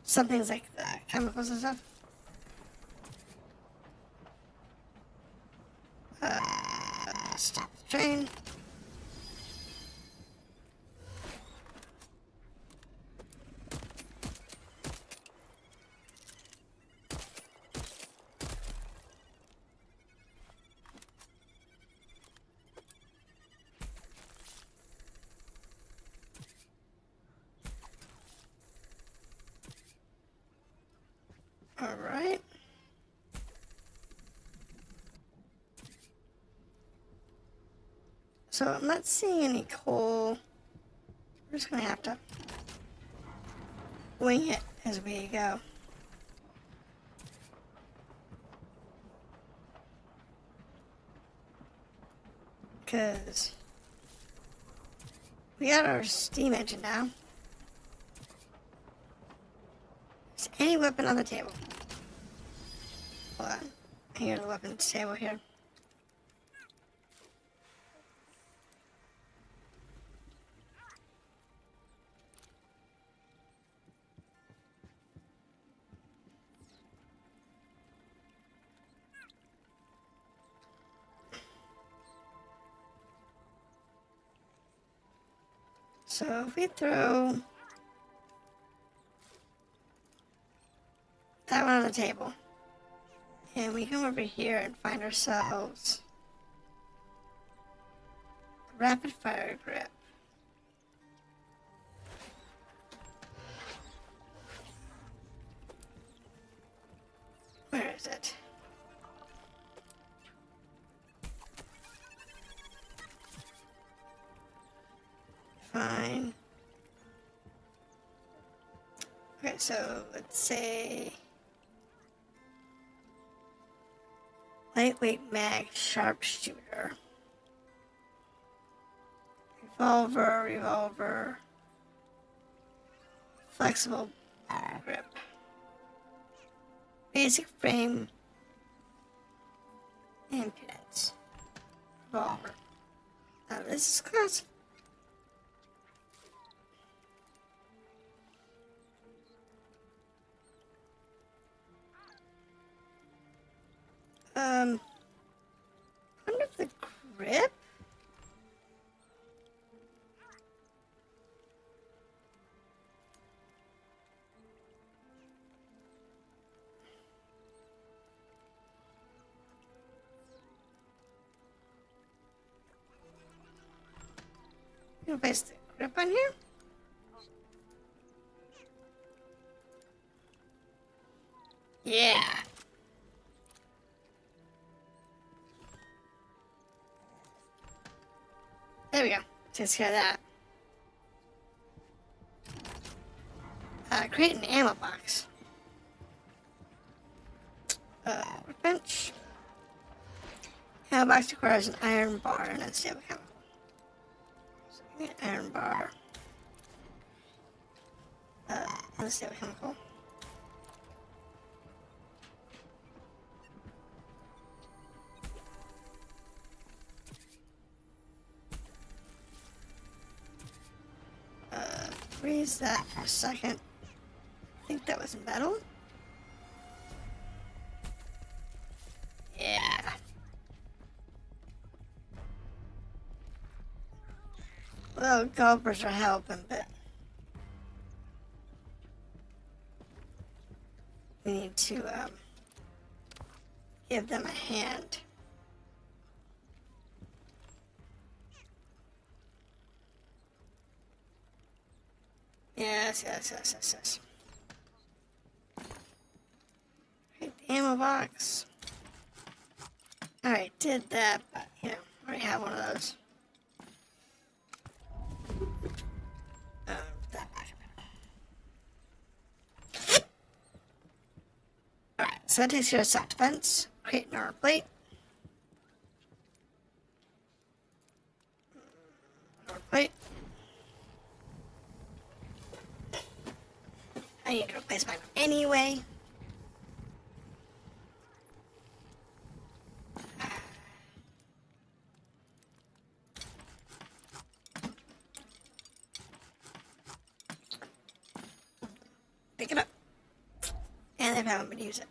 some things like that, chemicals and stuff. Stop the train. All right. So I'm not seeing any coal. We're just gonna have to wing it as we go. Because we got our steam engine now. Is any weapon on the table? Hold on. Here's the weapons table here. So if we throw that one on the table, and we come over here and find ourselves a rapid fire grip. Where is it? Fine. Okay, so let's say lightweight mag sharpshooter. Revolver. Flexible grip. Basic frame. Impedance. Revolver. Now this is classified. Under the grip? You place the grip on here? Yeah. There we go. Takes care of that. Create an ammo box. Workbench. Ammo box requires an iron bar and unstable chemical. So we need an iron bar. Unstable chemical. Freeze that for a second. I think that was metal. Yeah. Well, gulpers are helping, but we need to give them a hand. Yes. Right, the ammo box. Alright, did that, but, you know, I already have one of those. That back up. Alright, so that takes care of self-defense. Create an armor plate. Armor plate. I need to replace mine anyway. Pick it up. And I haven't been using it.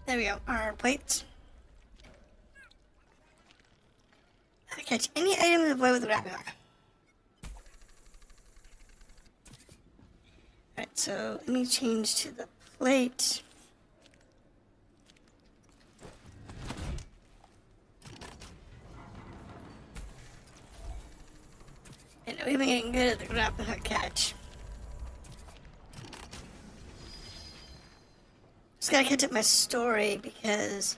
There we go. Our plates. Catch any item in the void with a grappling hook. Alright, so let me change to the plate. And we've been getting good at the grappling hook catch. Just gotta catch up my story because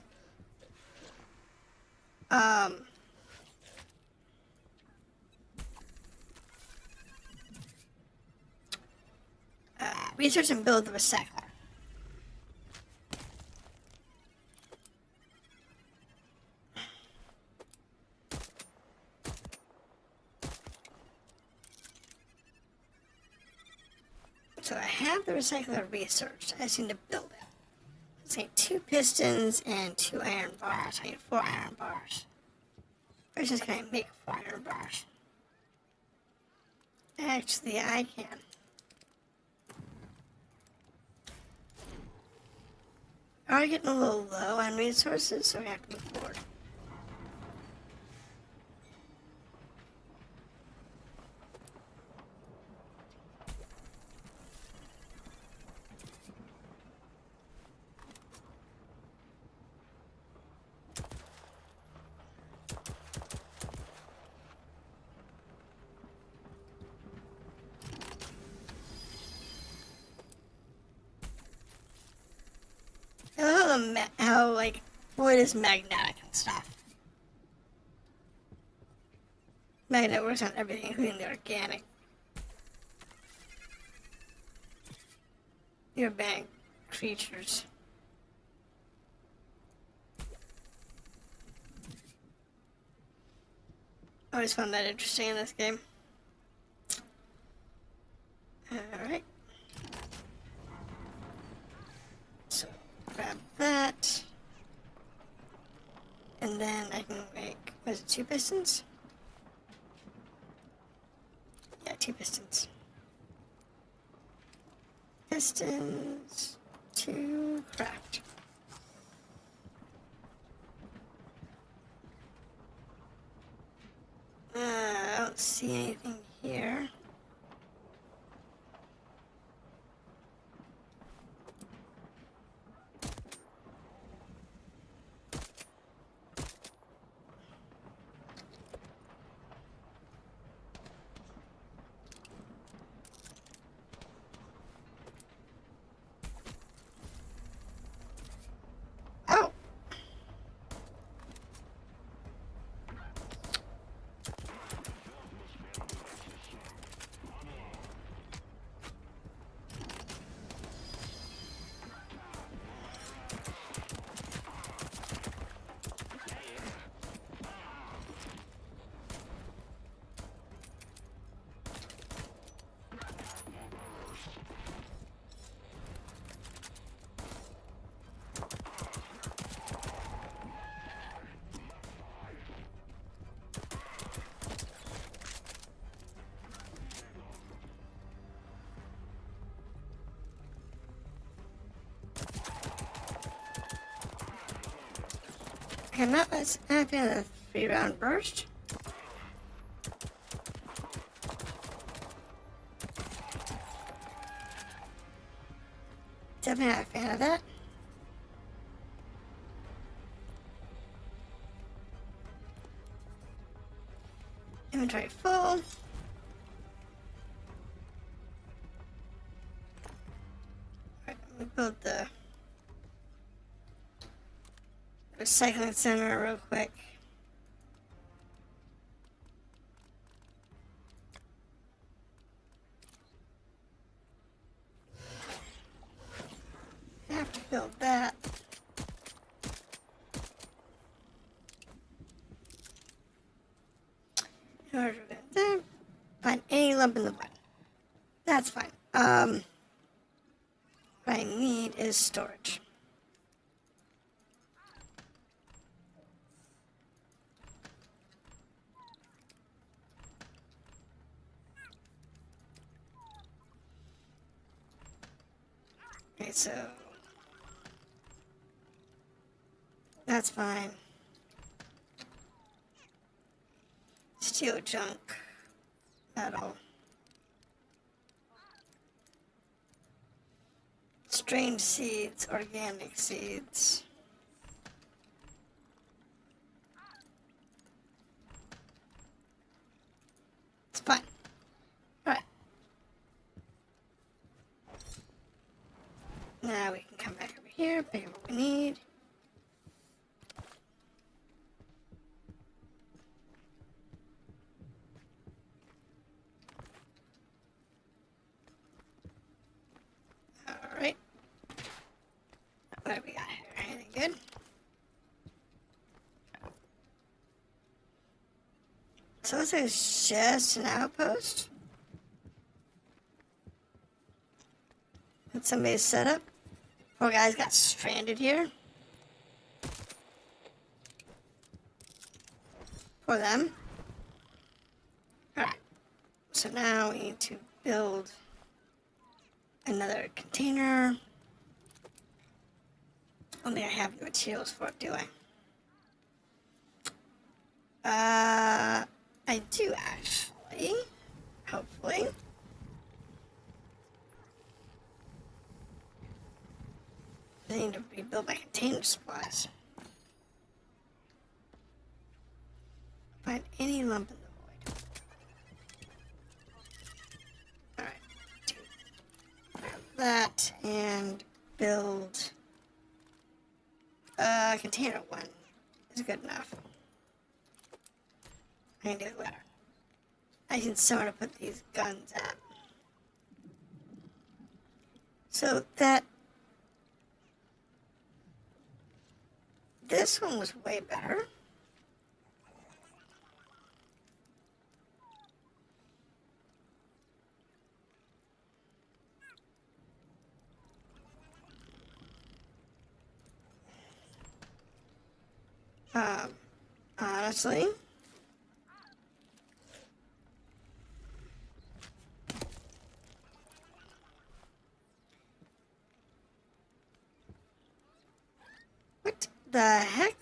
research and build the recycler. So I have the recycler researched. I just need to build it. Let's say 2 pistons and 2 iron bars. I need 4 iron bars. Or just can I make 4 iron bars? Actually, I can. Are getting a little low on resources, so we have to move forward. How like void is magnetic and stuff. Magnet works on everything, including the organic. Urban creatures. I always found that interesting in this game. Alright. So, grab that. And then I can make, what is it, 2 pistons? Yeah, 2 pistons. Pistons to craft. see anything here. Oh! Okay, I'm not as happy on the 3-round burst. Definitely not a fan of that. Inventory full. Alright, I'm gonna build the recycling center real quick. I have to build that. In order to find any lump in the mud. That's fine. What I need is storage. Okay, so that's fine. Steel junk, metal, strained seeds, organic seeds. It's fine. All right. Now we can come back over here, pick up what we need. Alright. What do we got here? Anything good? So this is just an outpost. That somebody's set up. Poor guys got stranded here. For them. Alright. So now we need to build another container. I don't think I have the materials for it, do I? I do actually. Hopefully. I need to rebuild my container supplies. Find any lump in the void. Alright. Grab that and build a container one. Is good enough. I can do it better. I need somewhere to put these guns at. So that this one was way better. Honestly. What the heck?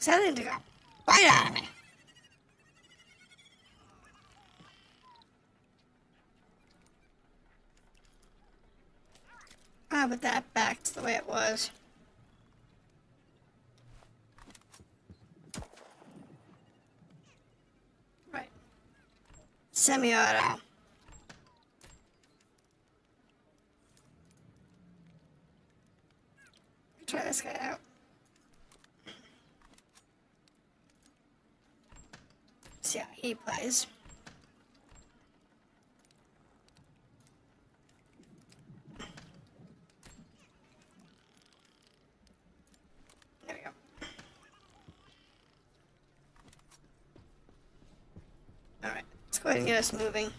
Something to go right out of me. I'll put that back to the way it was. Right. Semi-auto. Try this guy out. See how he plays. There we go. Alright, let's go ahead and get us moving.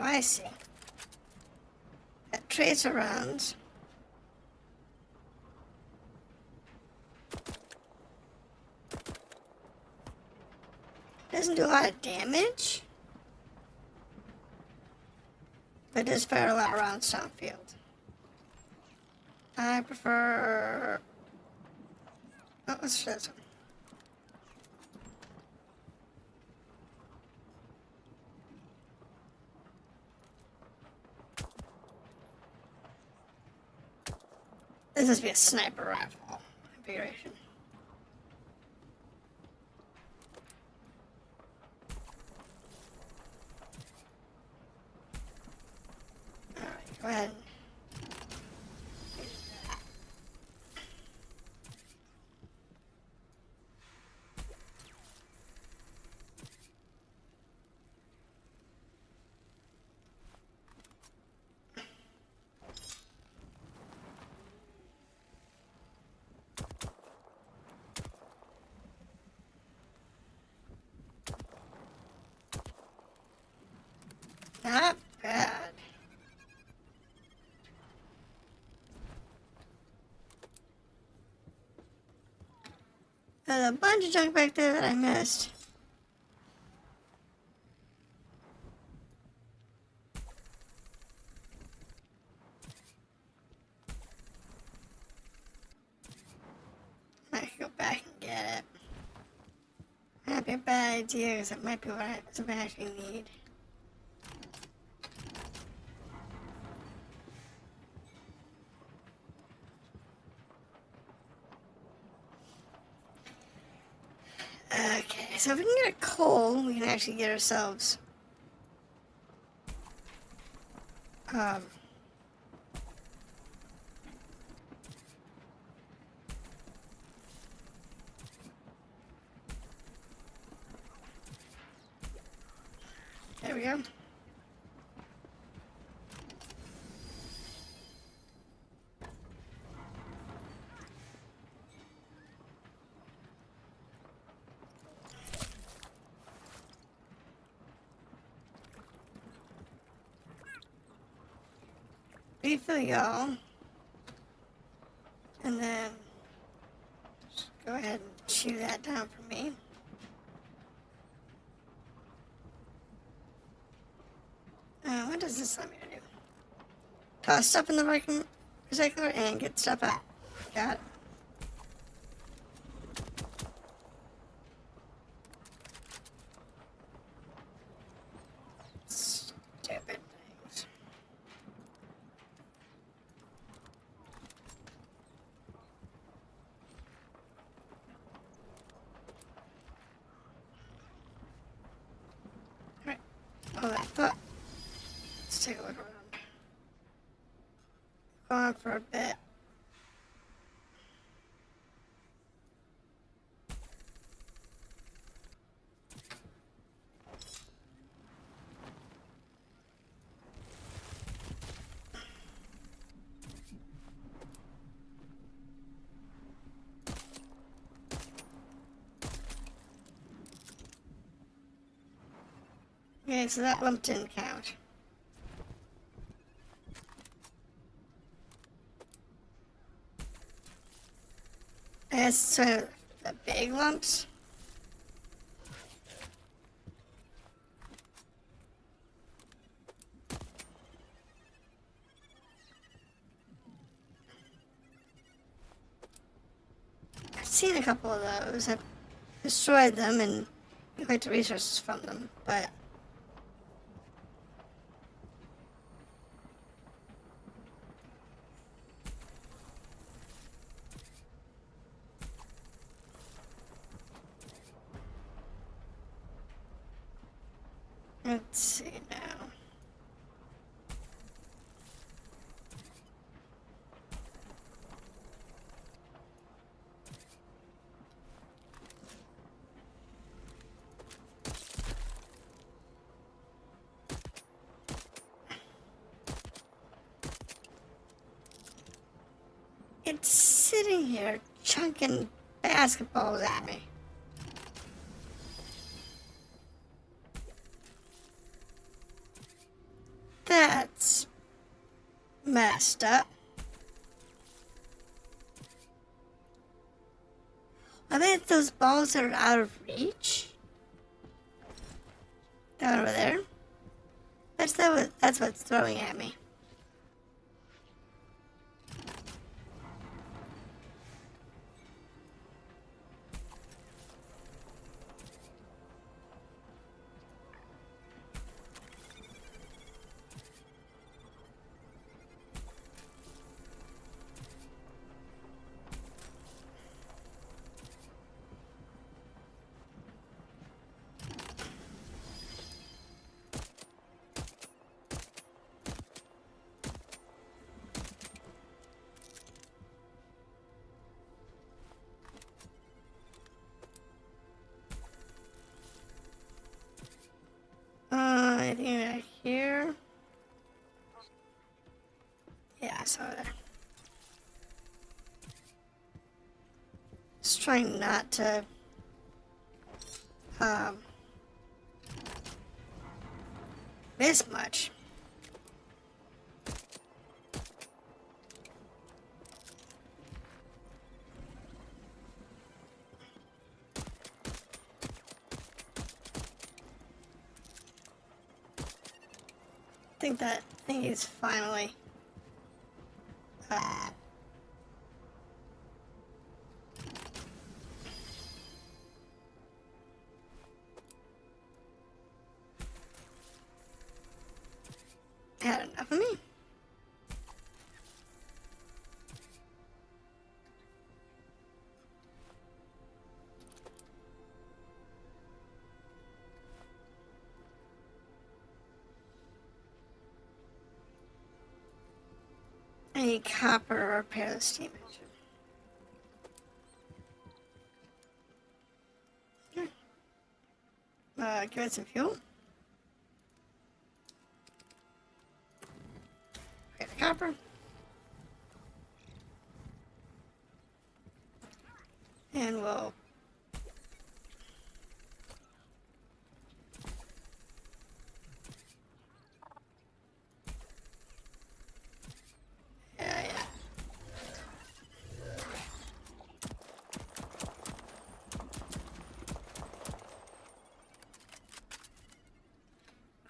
Oh, I see. That tracer rounds. Doesn't do a lot of damage, but it does fire a lot around Stonefield. I prefer. Oh, let's try this one. This must be a sniper rifle configuration. Alright, go ahead. Not bad. There's a bunch of junk back there that I missed. I could go back and get it. Might be a bad idea because it might be what something I actually need. Okay, so if we can get a coal, we can actually get ourselves there we go. Refill y'all. And then just go ahead and chew that down for me. What does this let me do? Toss stuff in the recycler and get stuff out. Got it. Stupid things. Alright. Oh, that thought. Let's take a look around. Go on for a bit. Okay, so that lump didn't count. I guess so the big lumps. seen a couple of those. I've destroyed them and collected resources from them, but let's see now. It's sitting here chunking basketballs at me. That's messed up. I think those balls are out of reach. Down over there. That's what's throwing at me. Anything right here? Yeah, I saw that. Just trying not to miss much. I think that thing is finally had enough of me. I need copper to repair the steam engine. Give it some fuel. Okay, the copper. And we'll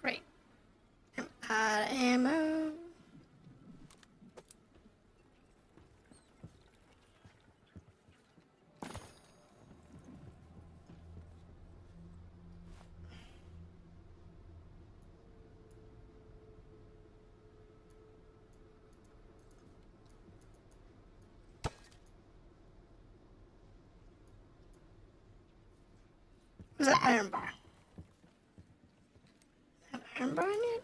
great. I'm out of ammo. Where's that iron bar? That iron bar I need?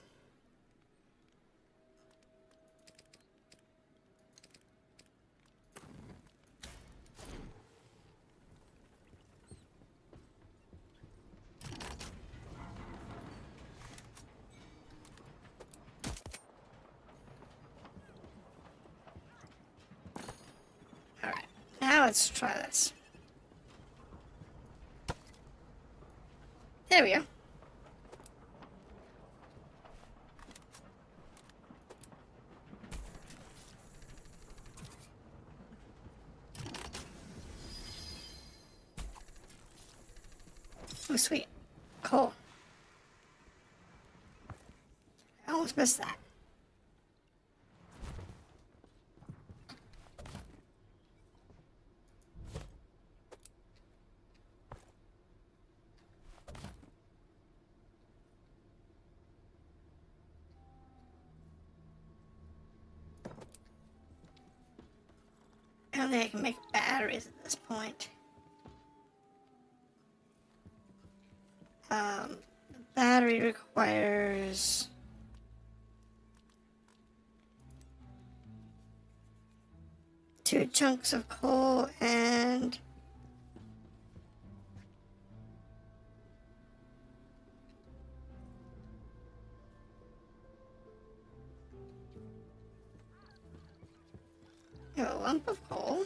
Alright, now let's try this. There we go. Oh, sweet. Cool. I almost missed that. don't think I can make batteries at this point. The battery requires 2 chunks of coal and a lump of coal.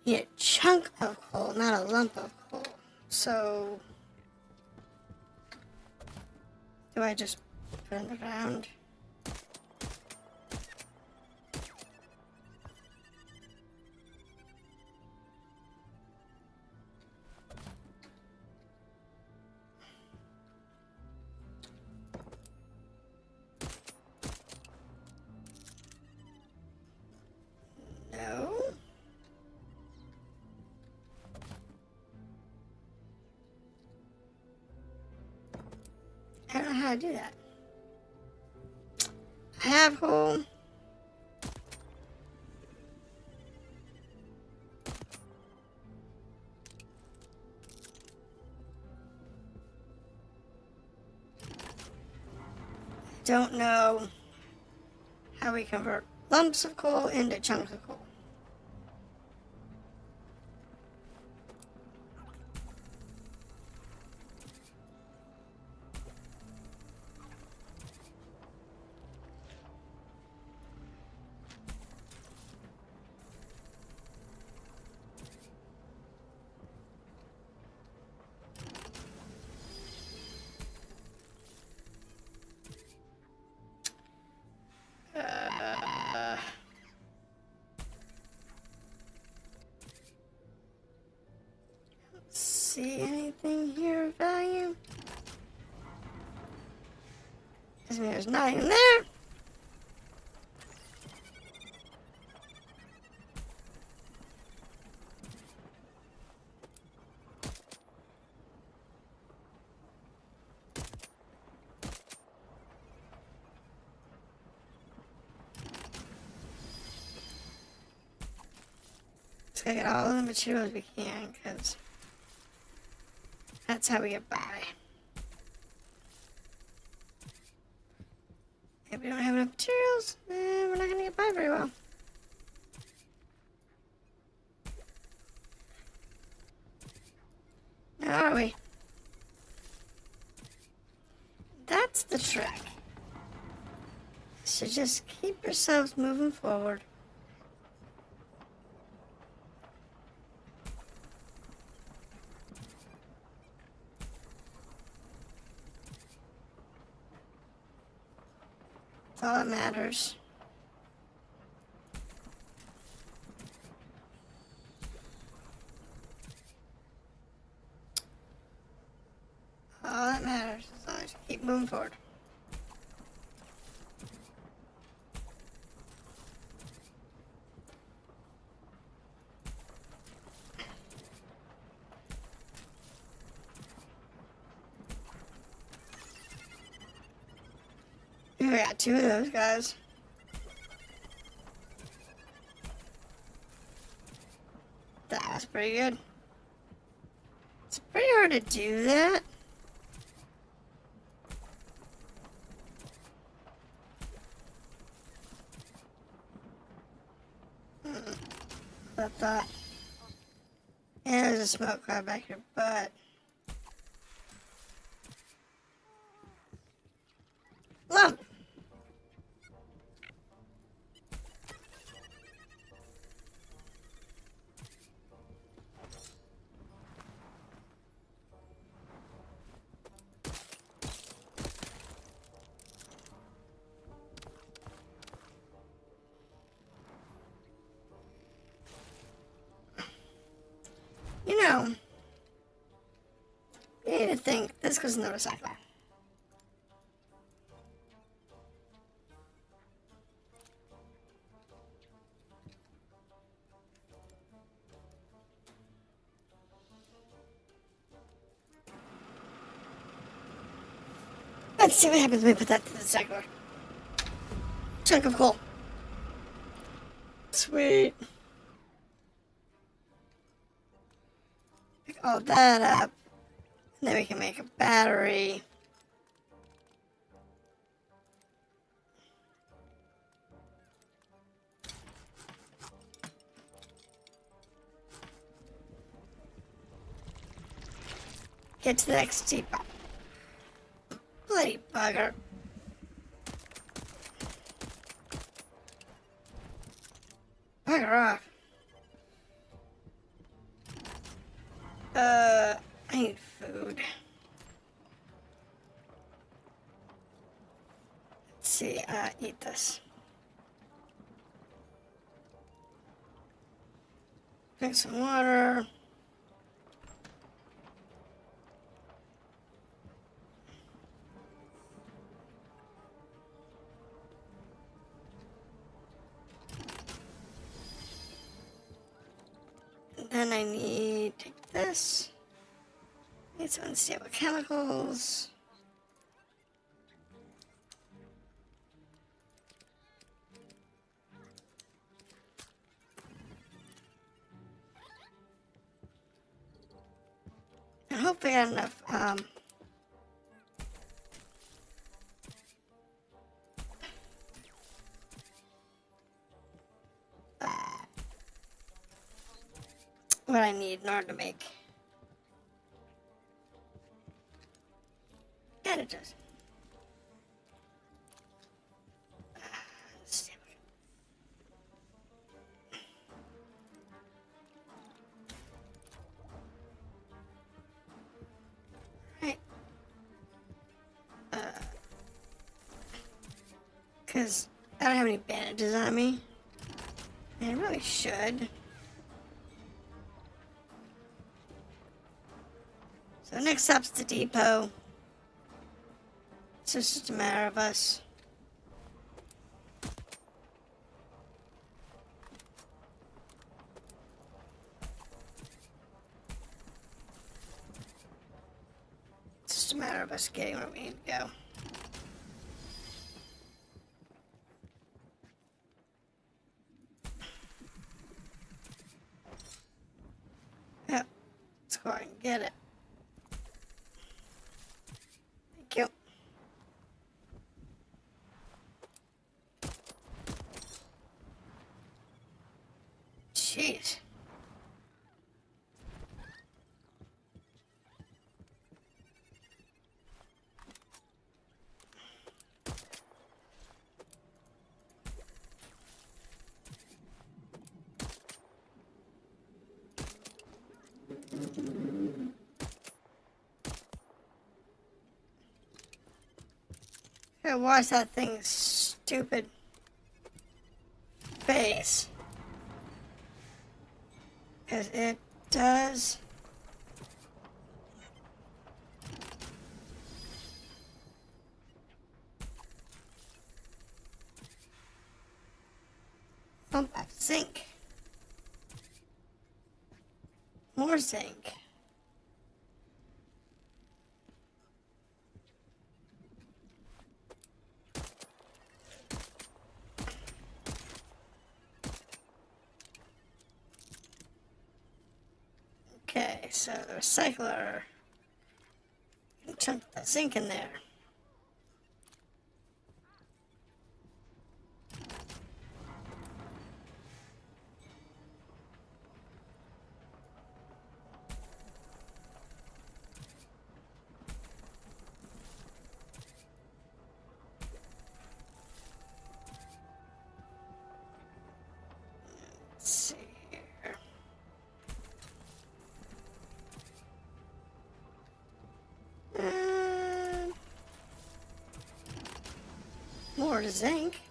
Yeah, a chunk of coal, not a lump of coal. So, do I just put it in the ground? No. I don't know how to do that. I have coal. Don't know how we convert lumps of coal into chunks of coal. See anything here of value? There's nothing there. Let's gotta get all the materials we can, because that's how we get by. If we don't have enough materials, then we're not gonna get by very well. Now are we? That's the trick. So just keep yourselves moving forward. That's all that matters. All that matters as long as you keep moving forward. We got 2 of those guys. That's pretty good. It's pretty hard to do that. I thought. Yeah, there's a smoke cloud back here, but lump. You know, we need need to think. This goes in the recycler. Let's see what happens when we put that to the recycler. Chunk of coal. Sweet. Pick all that up. And then we can make a battery. Get to the next depot. Bloody bugger. Bugger off. I need food. Let's see, eat this. Drink some water. Then I need this. Need some unstable chemicals. And hopefully I have enough, what I need in order to make. Yeah, it does. Right. Because I don't have any bandages on me. And I really should. So next stop's the depot. So it's just a matter of us. It's just a matter of us getting where we need to go. Yep. Let's go ahead and get it. Thank you. Jeez. Yeah, watch that thing's stupid face. Because it does. Pump up zinc. More zinc. Okay, so the recycler can chunk the zinc in there. Let's see here. More zinc.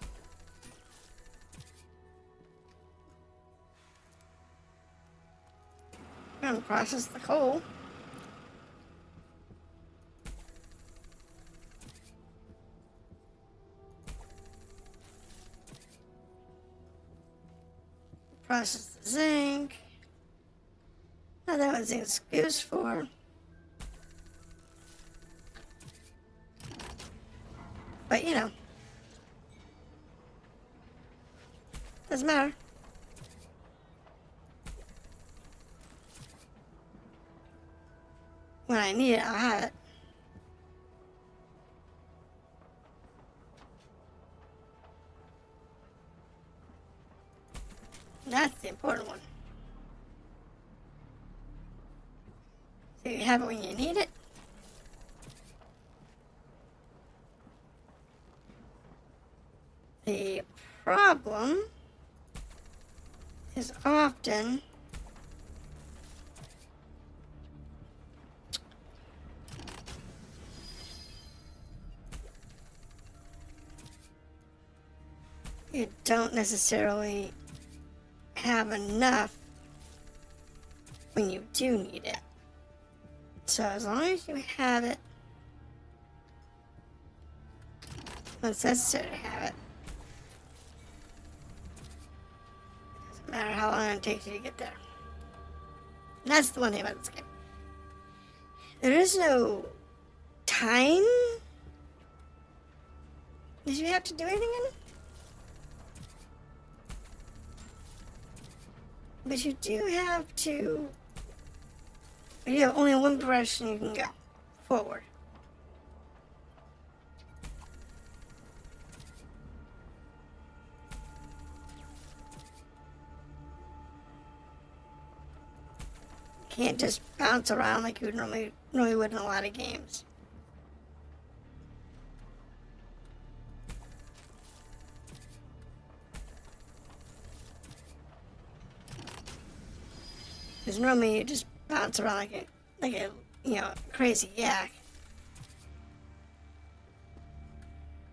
I'm gonna process the coal. process the zinc. Not that what zinc's used for. But you know, doesn't matter. When I need it, I'll have it. That's the important one. So you have it when you need it. The problem is often you don't necessarily have enough when you do need it. So as long as you have it when it's necessary to have it, it doesn't matter how long it takes you to get there. And that's the one thing about this game. There is no time that you have to do anything in. But you do have to. You have only one direction you can go forward. You can't just bounce around like you would normally would in a lot of games. Because normally you just bounce around like a crazy yak.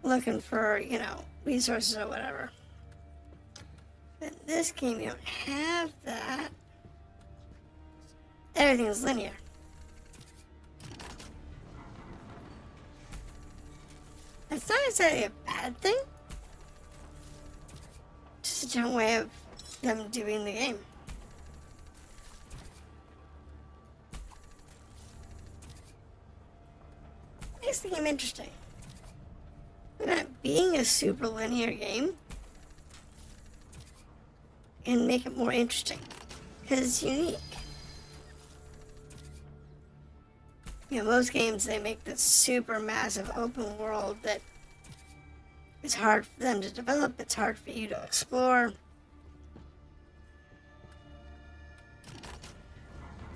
Looking for, resources or whatever. But in this game you don't have that. Everything is linear. That's not exactly a bad thing. Just a different way of them doing the game. Makes the game interesting. Not being a super linear game and make it more interesting because it's unique. Most games they make this super massive open world that is hard for them to develop. It's hard for you to explore.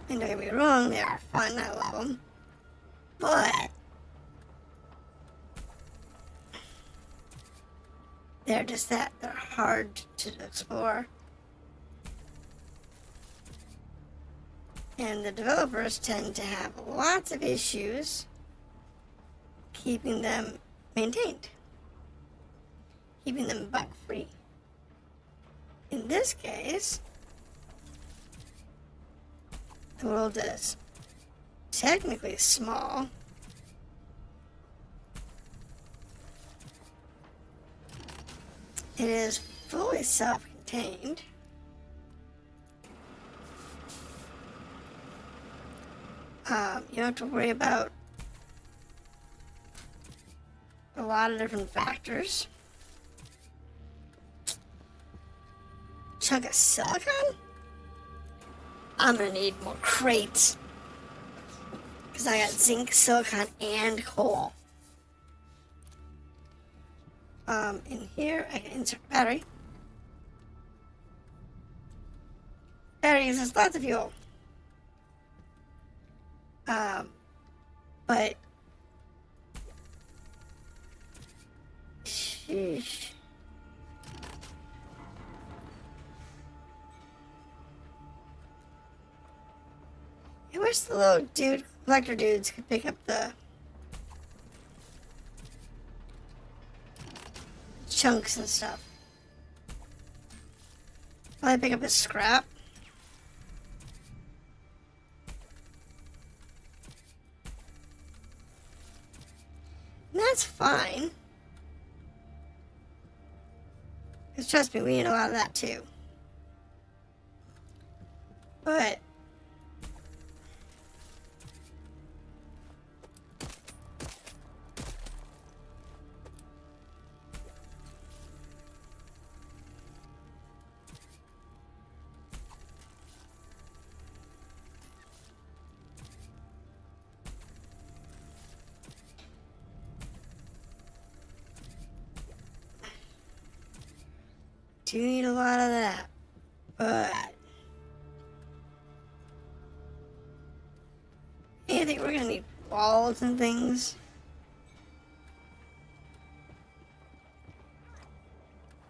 And don't get me wrong, they are fun. I love them, but they're just that. They're hard to explore. And the developers tend to have lots of issues keeping them maintained. Keeping them bug free. In this case, the world is technically small. It is fully self-contained. You don't have to worry about a lot of different factors. Chunk of silicon? I'm gonna need more crates. Because I got zinc, silicon, and coal. In here, I can insert a battery. Battery uses lots of fuel. But sheesh. I wish the little collector dudes could pick up the chunks and stuff. While I pick up the scrap. And that's fine. Because trust me, we need a lot of that too. But do need a lot of that. But I think we're gonna need walls and things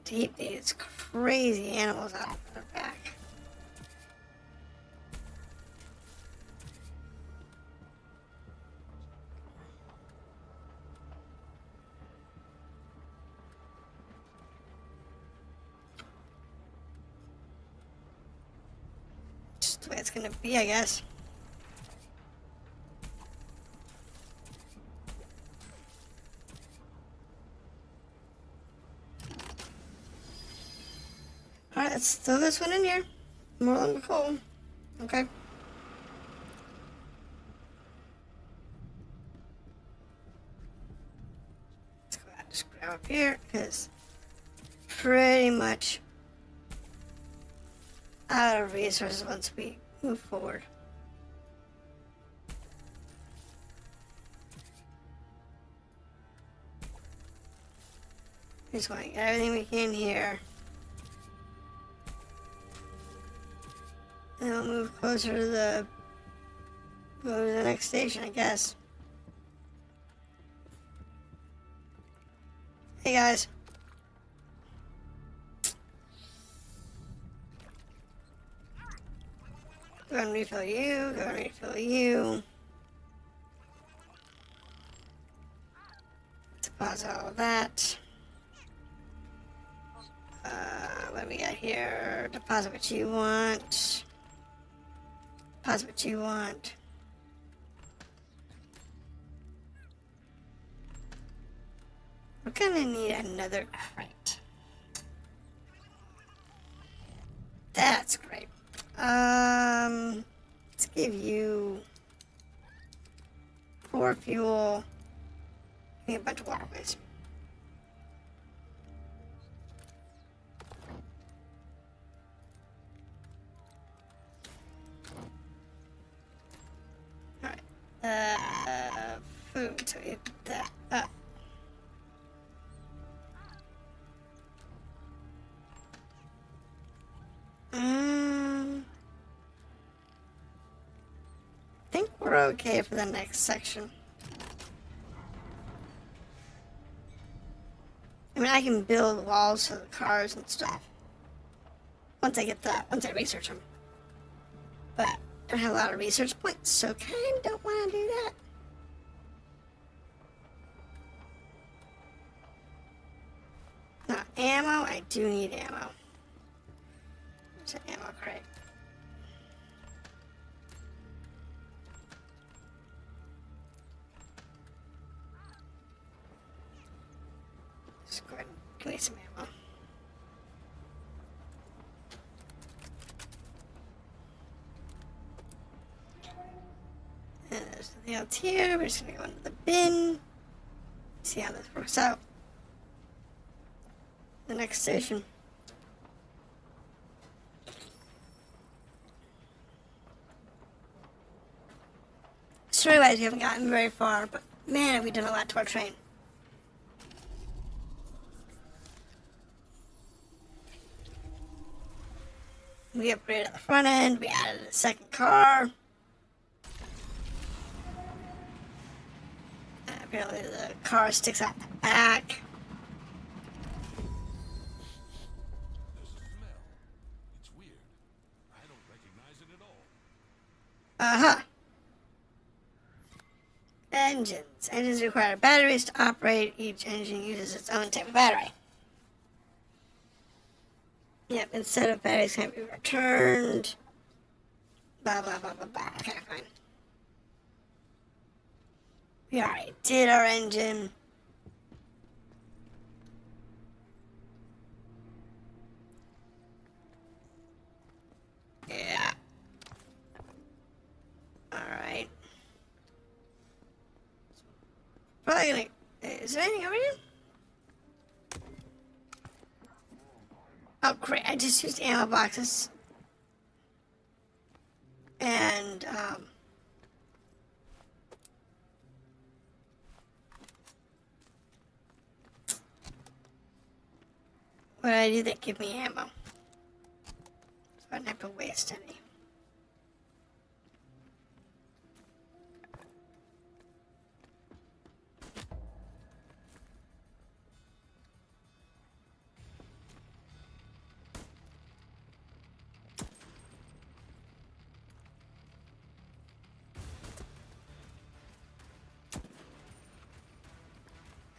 to keep these crazy animals out of our back. Just the way it's gonna be, I guess. Alright, let's throw this one in here. More than before. Okay. Let's go ahead and just grab up here, because pretty much out of resources once we move forward. Just want to get everything we can here. And we'll move closer to go to the next station, I guess. Hey guys. Go ahead and refill you. Go ahead and refill you. Deposit all of that. What do we got here? Deposit what you want. Deposit what you want. We're gonna need another crate. That's great. Let's give you 4 fuel and a bunch of waterways. Alright. Food, so we have that up. I think we're okay for the next section. I mean, I can build walls for the cars and stuff. Once I research them. But I don't have a lot of research points, so kinda don't want to do that. Now, ammo, I do need ammo. There's an ammo crate. Just go ahead and give me some ammo. And there's nothing else here. We're just gonna go into the bin. See how this works out. The next station. Story-wise, we haven't gotten very far, but man, have we done a lot to our train. We upgraded the front end, we added a second car. Apparently the car sticks out the back. There's a smell. It's weird. I don't recognize it at all. Uh-huh. Engines. Engines require batteries to operate. Each engine uses its own type of battery. Yep, instead of batteries can be returned. Blah, blah, blah, blah, blah. Okay, fine. We already did our engine. Yeah. there anything over here? Oh, great. I just used ammo boxes. And, what did I do that give me ammo? So I don't have to waste any.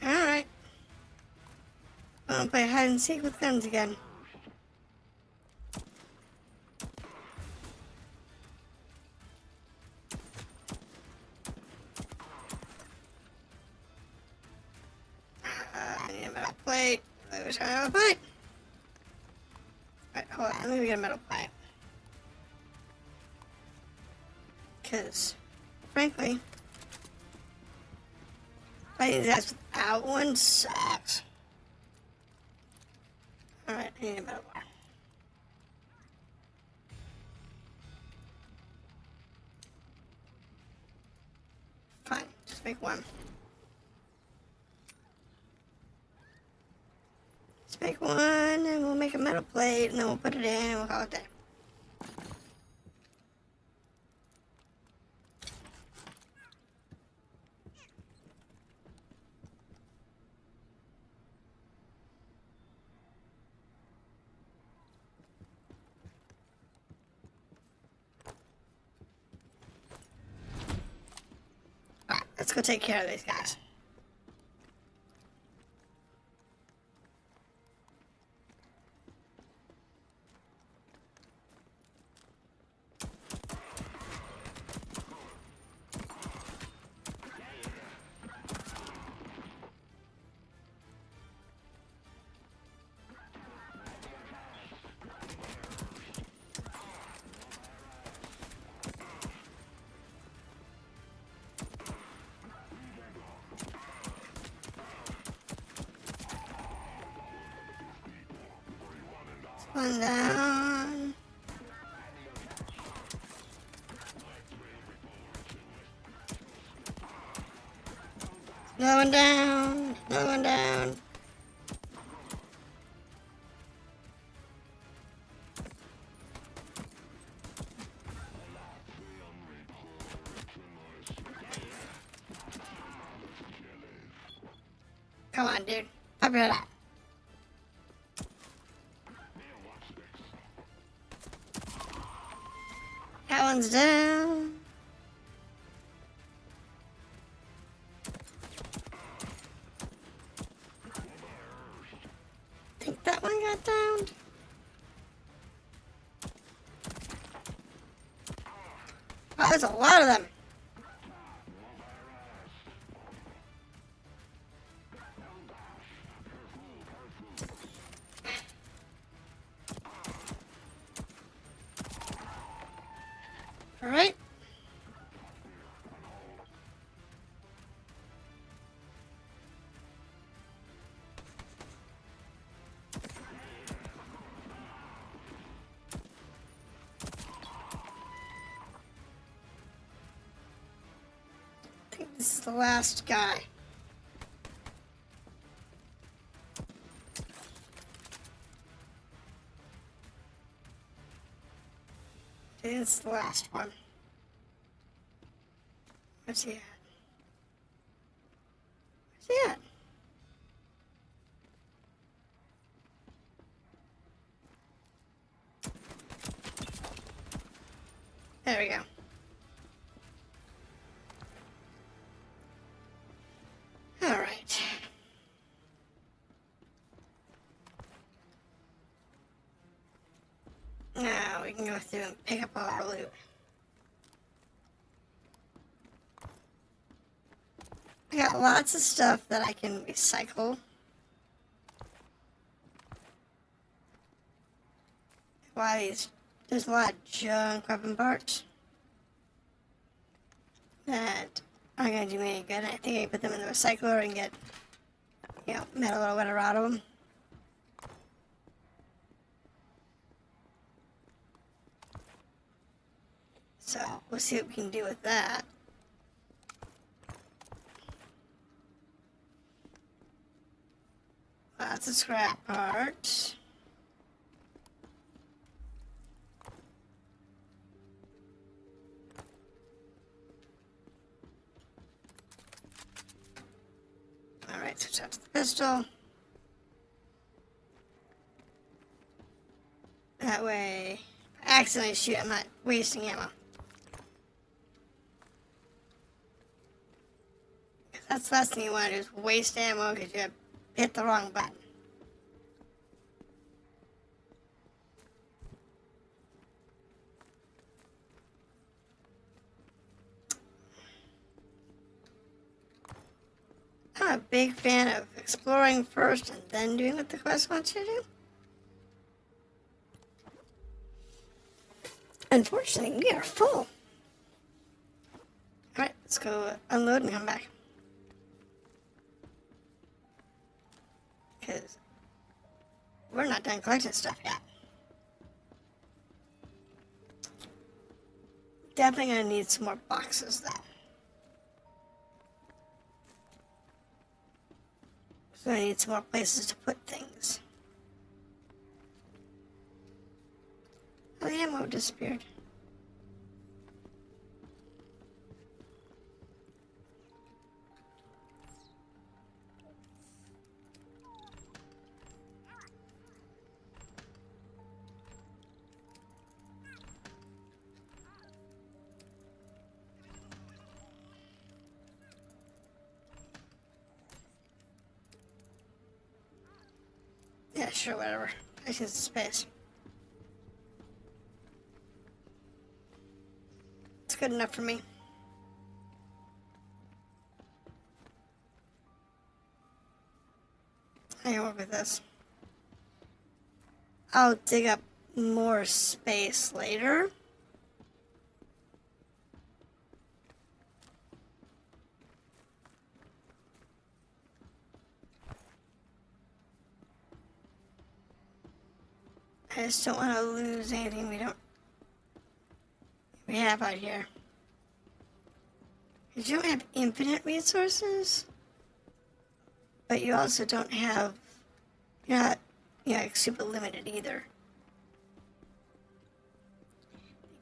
Alright. I'm gonna play hide and seek with guns again. I need a metal plate. I wish I had a metal plate. Alright, hold on. Let me get a metal plate. Because, frankly, fighting these guys without one sucks. Alright, I need a metal bar. Fine, just make one. Let's make one, and we'll make a metal plate, and then we'll put it in, and we'll call it day. Alright, let's go take care of these guys. One down. No one down. No one down. Come on, dude. Up your head. That one's down. Think that one got downed. Oh, there's a lot of them. All right. I think this is the last guy. It's the last one. Where's he at? Where's he at? There we go. All right. Now we can go through and pick up all our loot. I got lots of stuff that I can recycle. Why there's a lot of junk weapon parts that aren't gonna do me any good. I think I can put them in the recycler and get met a little bit out of them. So we'll see what we can do with that. That's a scrap part. Alright, switch out to the pistol. That way, if I accidentally shoot, I'm not wasting ammo. That's the last thing you want to do is waste ammo because you hit the wrong button. I'm a big fan of exploring first and then doing what the quest wants you to do. Unfortunately, we are full. Alright, let's go unload and come back. Because we're not done collecting stuff yet. Definitely gonna need some more boxes though. So I need some more places to put things. Oh, the ammo disappeared. Yeah, sure, whatever. I just need some space. It's good enough for me. I can work with this. I'll dig up more space later. I just don't want to lose anything we have out here. Because you don't have infinite resources, but you also don't have, you're not, super limited either.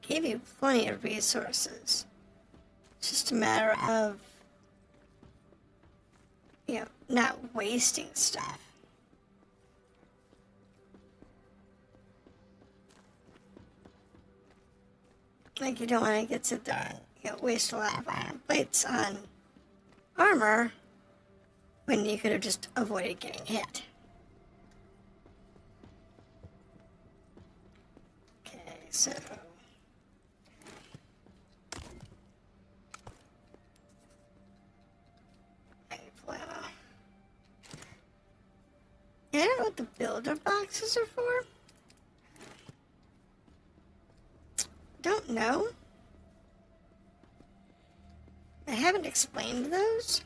They gave you plenty of resources. It's just a matter of, not wasting stuff. Like, you don't want to get to waste a lot of iron plates on armor when you could have just avoided getting hit. Okay, so I don't know what the builder boxes are for. Don't know. I haven't explained those.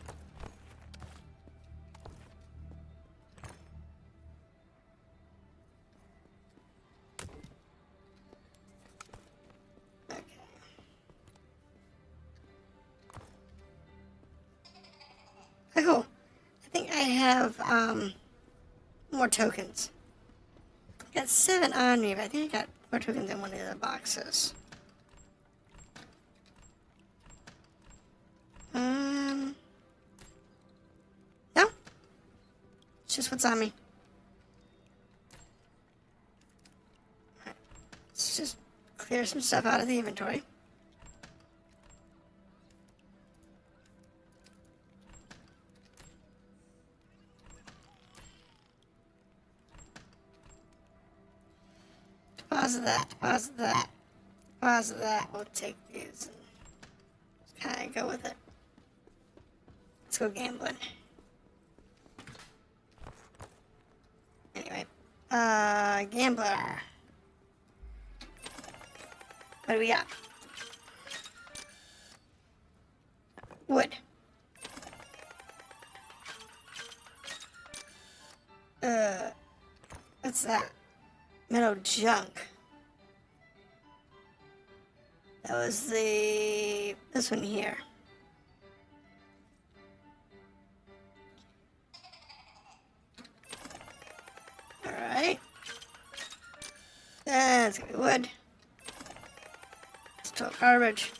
Okay. Oh, I think I have more tokens. I got 7 on me, but I think I got more tokens in one of the boxes. No. It's just what's on me. Alright. Let's just clear some stuff out of the inventory. Deposit that, deposit that, deposit that. We'll take these and just kind of go with it. Let's go gambling. Anyway, gambler. What do we got? Wood. What's that? Metal junk. That was this one here. Alright. That's gonna be wood. Still garbage.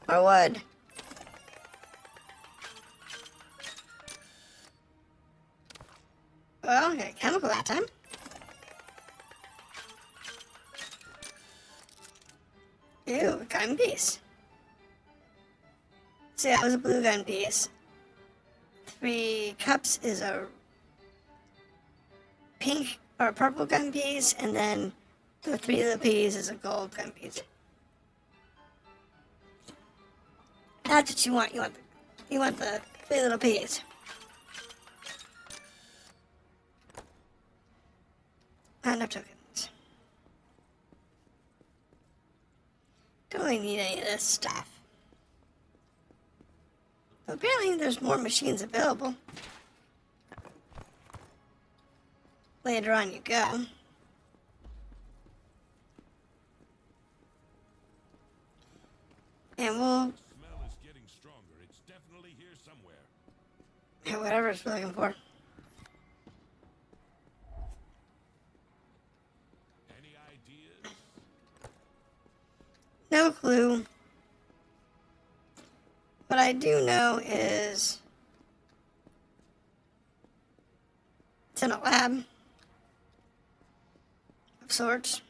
Or wood. Well, I got a chemical that time. Ew, gun piece. So yeah, it was a blue gun piece. 3 cups is a pink or purple gun piece, and then the 3 little peas is a gold gun piece. That's what you want. You want the 3 little peas. Not enough tokens. Don't really need any of this stuff. Apparently there's more machines available. Later on you go. And we'll... The smell is getting stronger. It's definitely here somewhere. whatever it's looking for. Any ideas? No clue. What I do know is it's in a lab of sorts.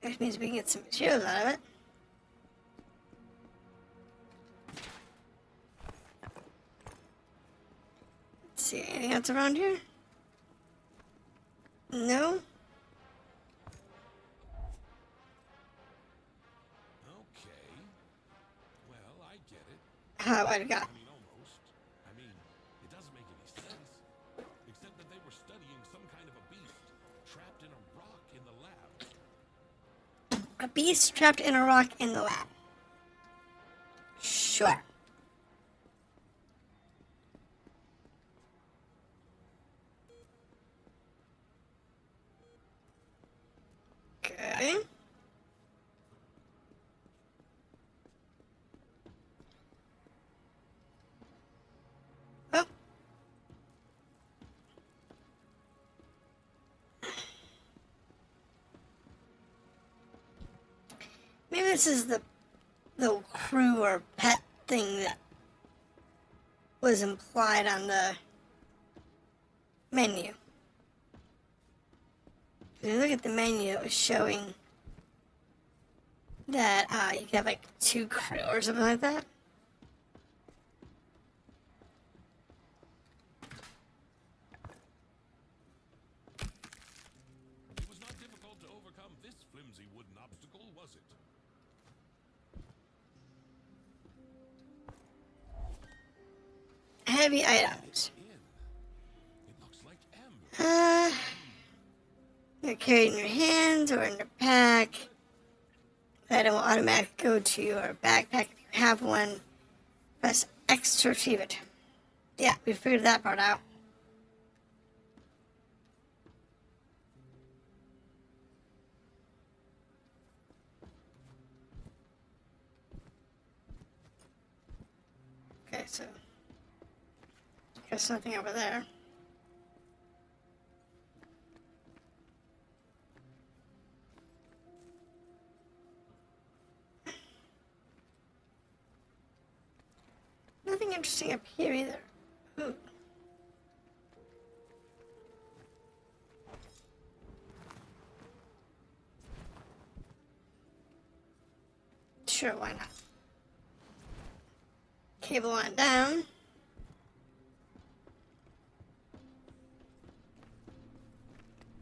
Which means we can get some materials out of it. Let's see, anything else around here? No? Okay. Well, I get it. What do we got? I mean, almost. I mean, it doesn't make any sense. Except that they were studying some kind of a beast trapped in a rock in the lab. A beast trapped in a rock in the lab. Sure. Okay. Oh. Maybe this is the crew or pet thing that was implied on the menu. If you look at the menu, it was showing that you could have like 2 crew or something like that. It was not difficult to overcome this flimsy wooden obstacle, was it? Heavy items. It looks like amber. You carry it in your hands or in your pack. The item will automatically go to your backpack if you have one. Press X to retrieve it. Yeah, we figured that part out. Okay, so guess nothing over there. Nothing interesting up here either. Ooh. Sure, why not? Cable on down.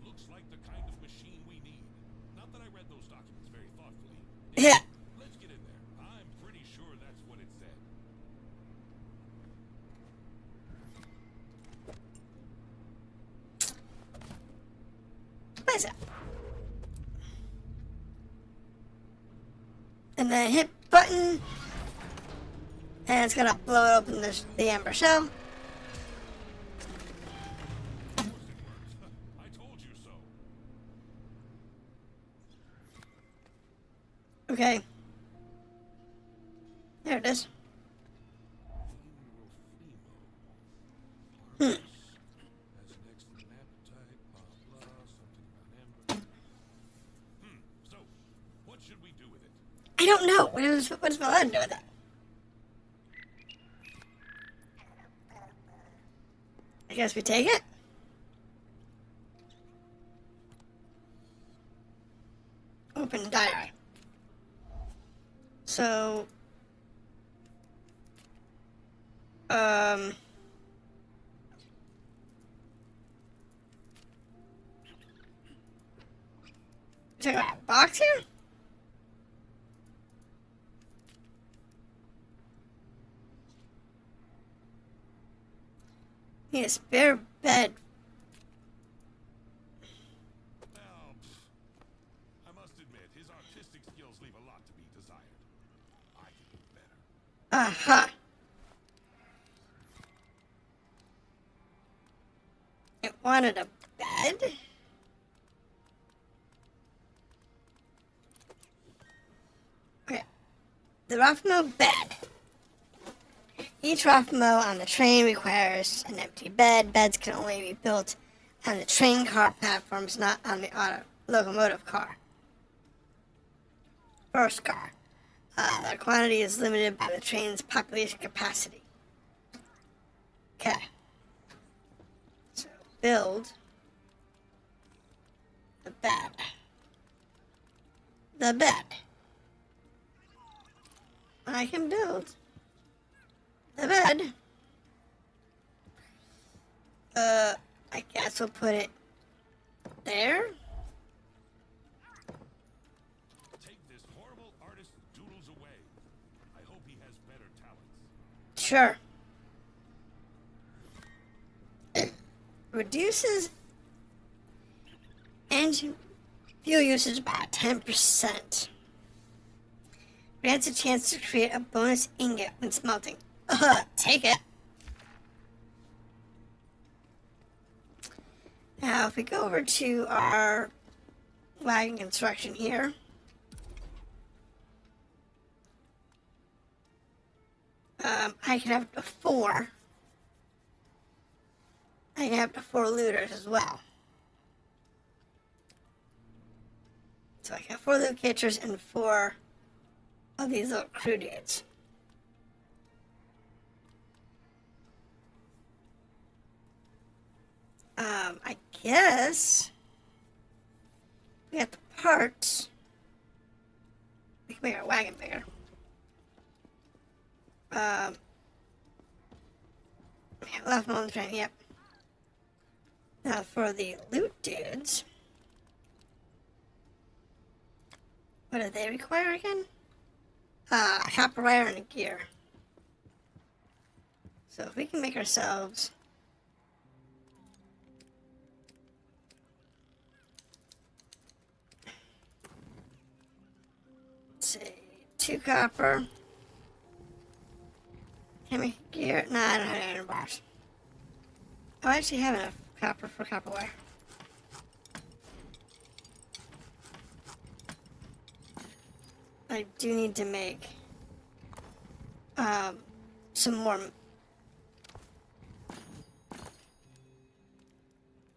Looks like the kind of machine we need. Not that I read those documents very thoughtfully. Yeah. Let's get in there. I'm pretty sure that's what it said. What is it? And then hit button. And it's gonna blow open the amber shell. Of course it works. I told you so. Okay. There it is. Has an excellent appetite, blah blah, something about amber. So, what should we do with it? I don't know. What does BellaDragon do with it? I guess we take it. Open diary. So, check out a box here. Need a spare bed. Well, I must admit, his artistic skills leave a lot to be desired. I can do better. Uh-huh. It wanted a bed. Okay. The Rafmo bed. Each Rafmo on the train requires an empty bed. Beds can only be built on the train car platforms, not on the locomotive car. First car. The quantity is limited by the train's population capacity. Okay. So, build the bed. The bed. I can build the bed. I guess we'll put it there. Take this horrible artist's doodles away. I hope he has better talents. Sure. Reduces engine fuel usage by 10%. Grants a chance to create a bonus ingot when smelting. Take it. Now, if we go over to our wagon construction here, I can have up to 4. I can have up to 4 looters as well. So I can have 4 loot catchers and 4 of these little crew dudes. I guess we got the parts. We can make our wagon bigger. Yeah, left on the train, yep. Now for the loot dudes. What do they require again? Copper wire and a gear. So if we can make ourselves say 2 copper. Can I make a gear? Nah, I don't have any iron bars. Oh, I actually have enough copper for copper wire. I do need to make some more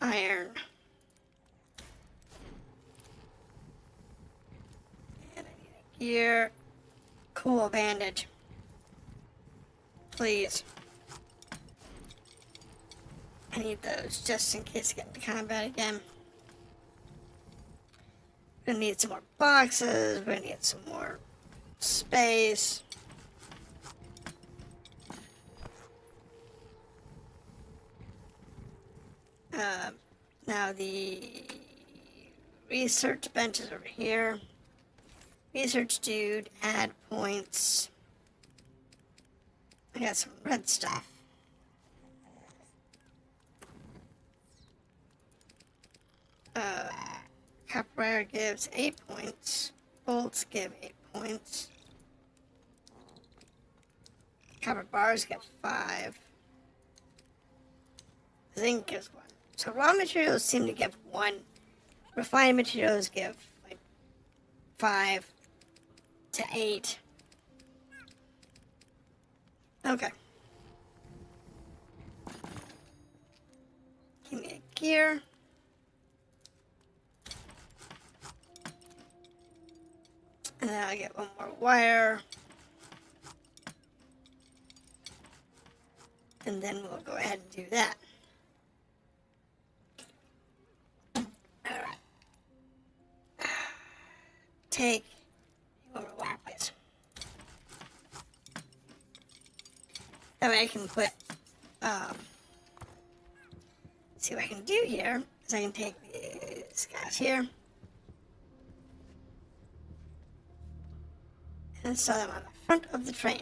iron. And I need a gear. Cool bandage. Please. I need those just in case I get into combat again. We're gonna need some more boxes. We're gonna need some more space. Now the research bench is over here. Research dude, add points. I got some red stuff. Copper wire gives 8 points. Bolts give 8 points. Copper bars get 5. Zinc gives 1. So raw materials seem to give 1. Refined materials give like 5 to 8. Okay. Give me a gear. And then I get 1 more wire. And then we'll go ahead and do that. Alright. Take one more wire, please. That way I can put, see what I can do here is I can take these guys here and install them on the front of the train.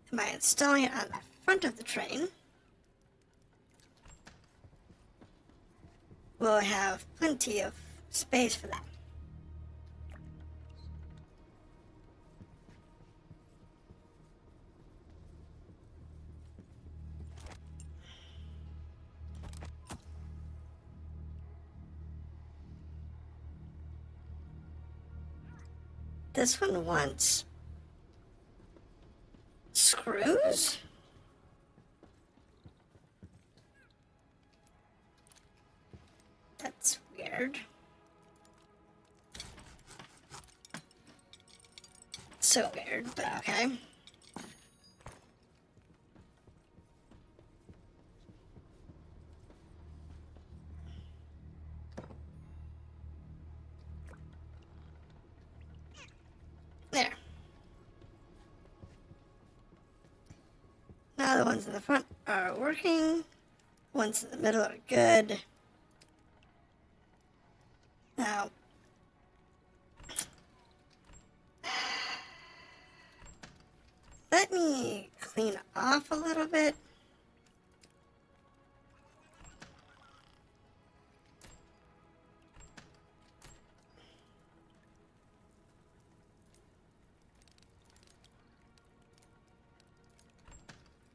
And by installing it on the front of the train, we'll have plenty of space for that. This one wants screws? That's weird. So weird, but okay. There. Now the ones in the front are working. Ones in the middle are good. Now, let me clean off a little bit.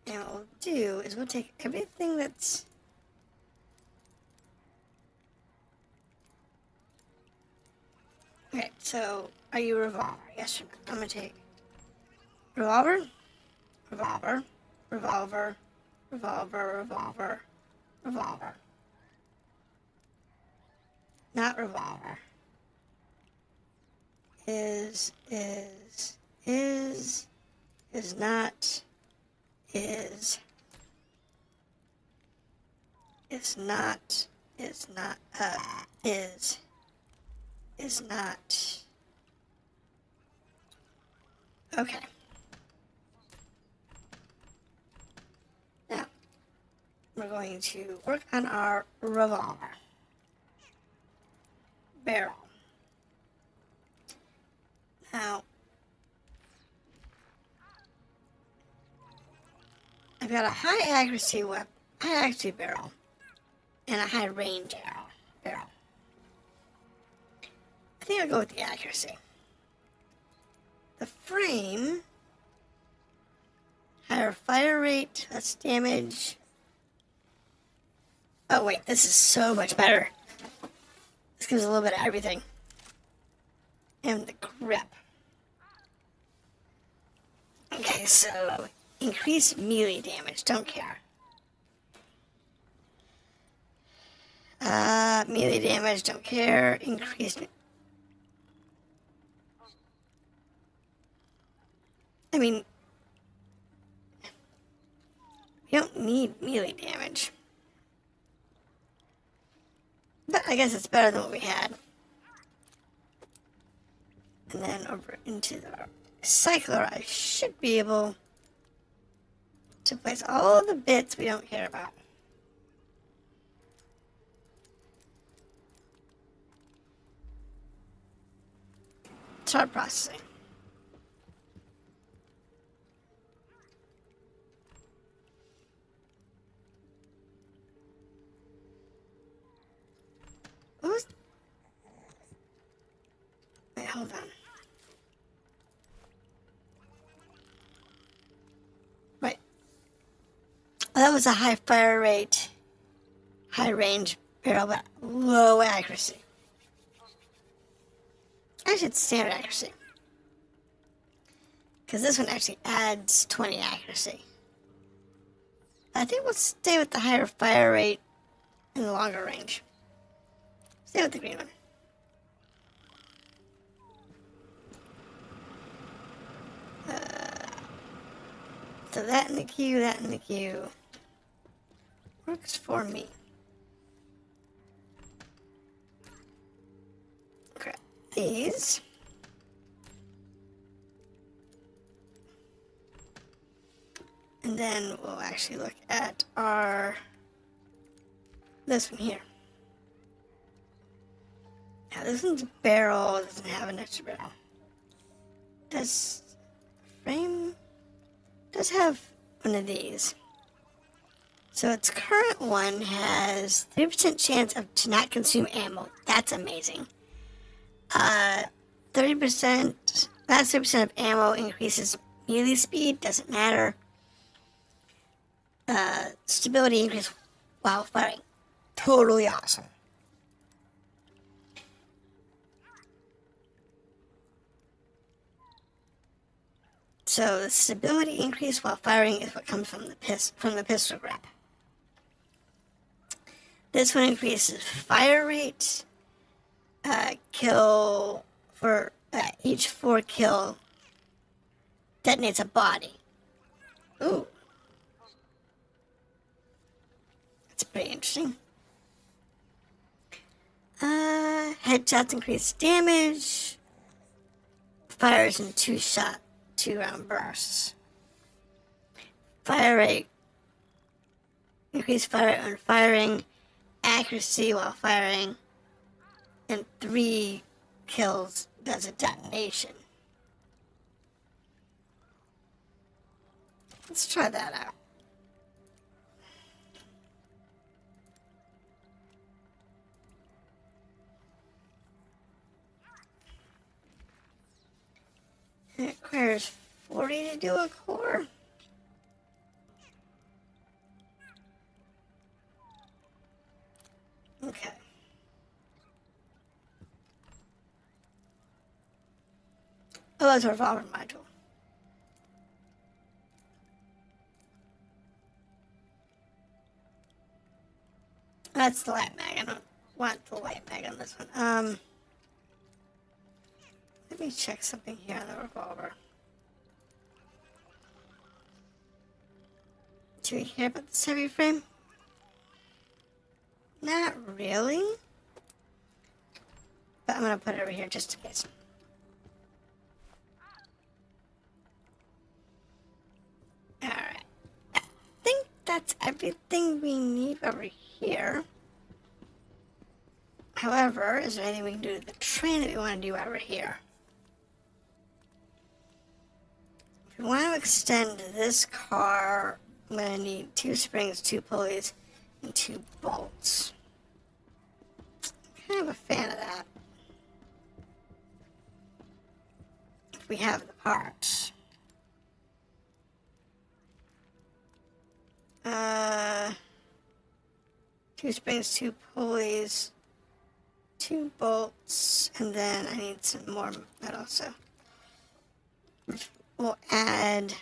And what we'll do is we'll take everything that's okay, so are you a revolver? Yes or no? I'm gonna take revolver, revolver, revolver, revolver, revolver, revolver. Not revolver. Is not, is not, is not, is not. Okay. Now, we're going to work on our revolver barrel. Now, I've got a high accuracy barrel and a high range barrel. I think I'll go with the accuracy. The frame, higher fire rate, less damage. Oh wait, this is so much better. This gives a little bit of everything. And the grip. Okay, so increase melee damage, don't care. Melee damage, don't care. Increase. I mean, we don't need melee damage. But I guess it's better than what we had. And then over into the recycler, I should be able to place all the bits we don't care about. Start processing. that was a high fire rate, high range barrel, but low accuracy. Actually, it's standard accuracy. Because this one actually adds 20 accuracy. I think we'll stay with the higher fire rate and the longer range. Stay with the green one. So that in the queue, that in the queue. Works for me. Grab these. And then we'll actually look at this one here. Now this one's a barrel, it doesn't have an extra barrel. Does frame does have one of these. So its current one has 3% chance to not consume ammo. That's amazing. 30%, last 30% of ammo increases melee speed, doesn't matter. Stability increase while firing. Totally awesome. So the stability increase while firing is what comes from the pistol grip. This one increases fire rate. Kill for each 4 kill detonates a body. Ooh. That's pretty interesting. Headshots increase damage. Fires in 2-round bursts. Fire rate. Increase fire rate when firing. Accuracy while firing. And 3 kills does a detonation. Let's try that out. It requires 40 to do a core. Okay. Oh, that's a revolver module. That's the light mag. I don't want the light mag on this one. Let me check something here on the revolver. Do we care about this heavy frame? Not really. But I'm going to put it over here just in case. Alright. I think that's everything we need over here. However, is there anything we can do to the train that we want to do over here? If we want to extend this car, I'm going to need 2 springs, 2 pulleys, and 2 bolts. I'm kind of a fan of that. If we have the parts. 2 springs, 2 pulleys, 2 bolts, and then I need some more metal, so we'll add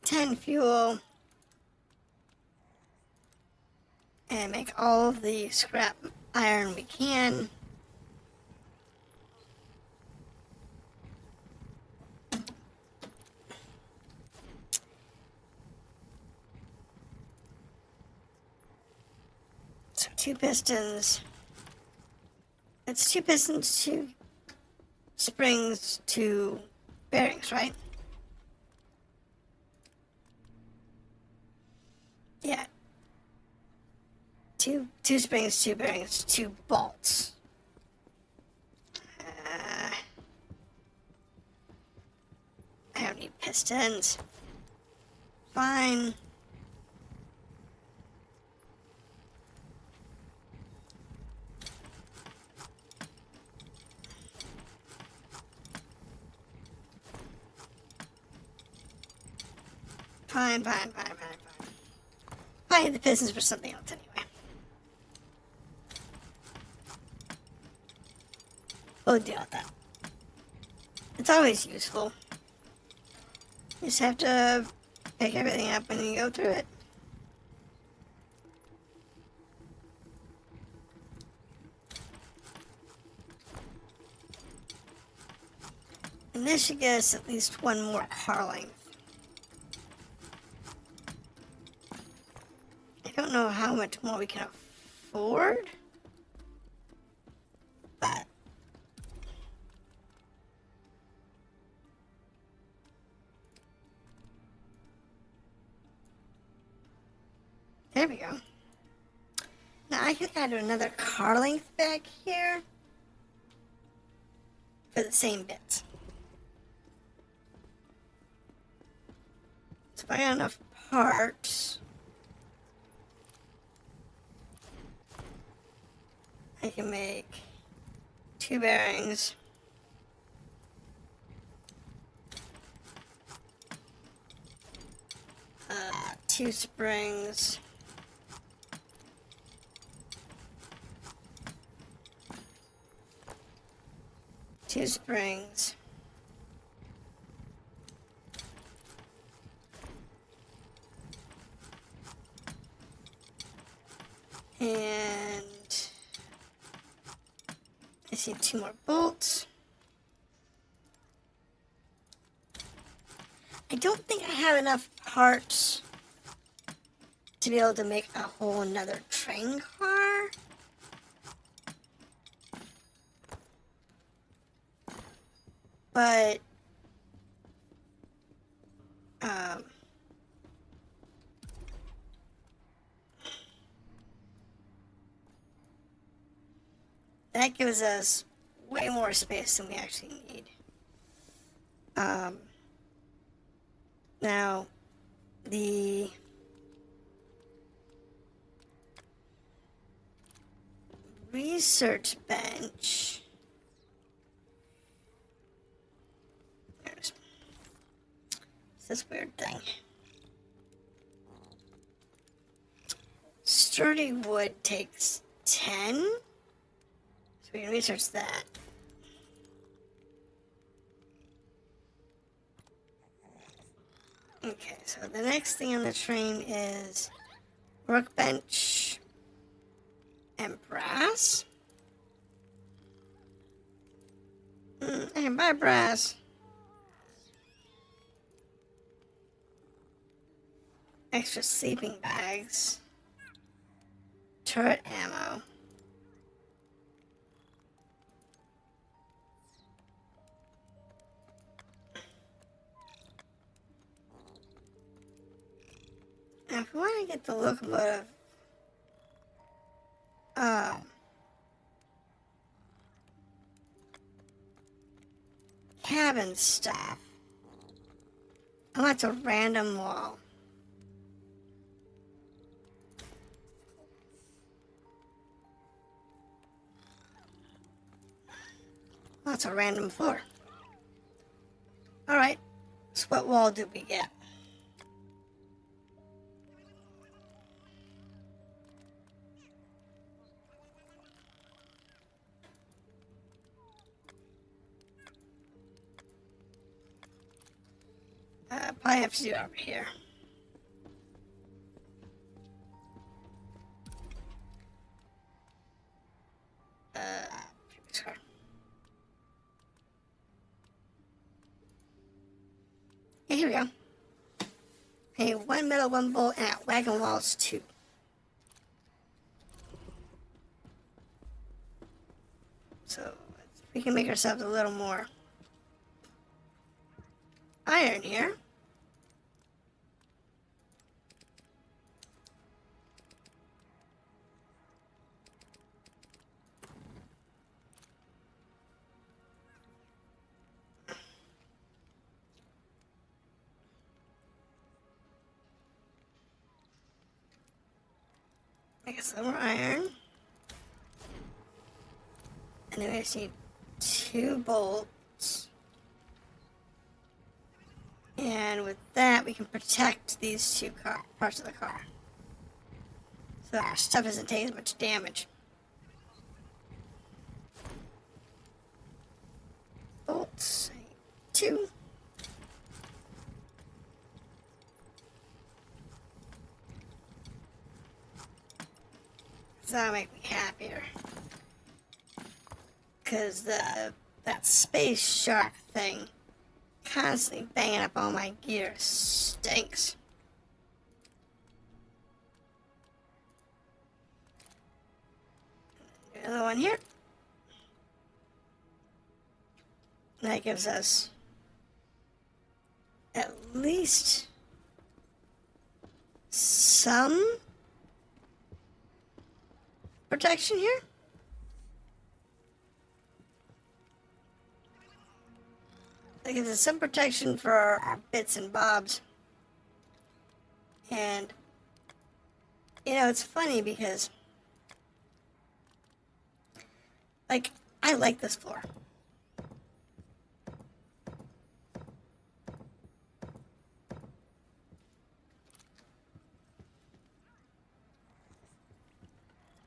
10 fuel and make all of the scrap iron we can. So 2 pistons. It's 2 pistons, 2 springs, 2 bearings, right? Yeah. 2 springs, 2 bearings, 2 bolts. I don't need pistons. Fine. Fine, fine, fine, fine, fine. I had the pistons for something else anyway. We'll deal with that. It's always useful. You just have to pick everything up when you go through it. And this should get us at least one more car length. I don't know how much more we can afford, but there we go. Now I can add another car length back here for the same bits. So if I got enough parts, I can make 2 bearings, two springs, two springs, and I see 2 more bolts. I don't think I have enough parts to be able to make a whole another train car. But that gives us way more space than we actually need. Now, the research bench. There's this weird thing. Sturdy wood takes 10. So we can research that. Okay, so the next thing on the train is workbench and brass. I can buy brass. Extra sleeping bags. Turret ammo. Now, if we want to get the locomotive, cabin stuff. Oh, that's a random wall. That's a random floor. Alright, so what wall did we get? Probably have to do it over here. Previous car. Yeah, here we go. Hey, 1 metal, 1 bolt, and wagon walls 2. So we can make ourselves a little more iron here. Make some more iron. And then we just need 2 bolts And with that, we can protect these two parts of the car. So our stuff doesn't take as much damage. Bolts. 2. So that'll make me happier. Because that space shark thing constantly banging up all my gear stinks. Another one here. That gives us at least some protection here. That gives us some protection for our bits and bobs. And, you know, it's funny because, like, I like this floor.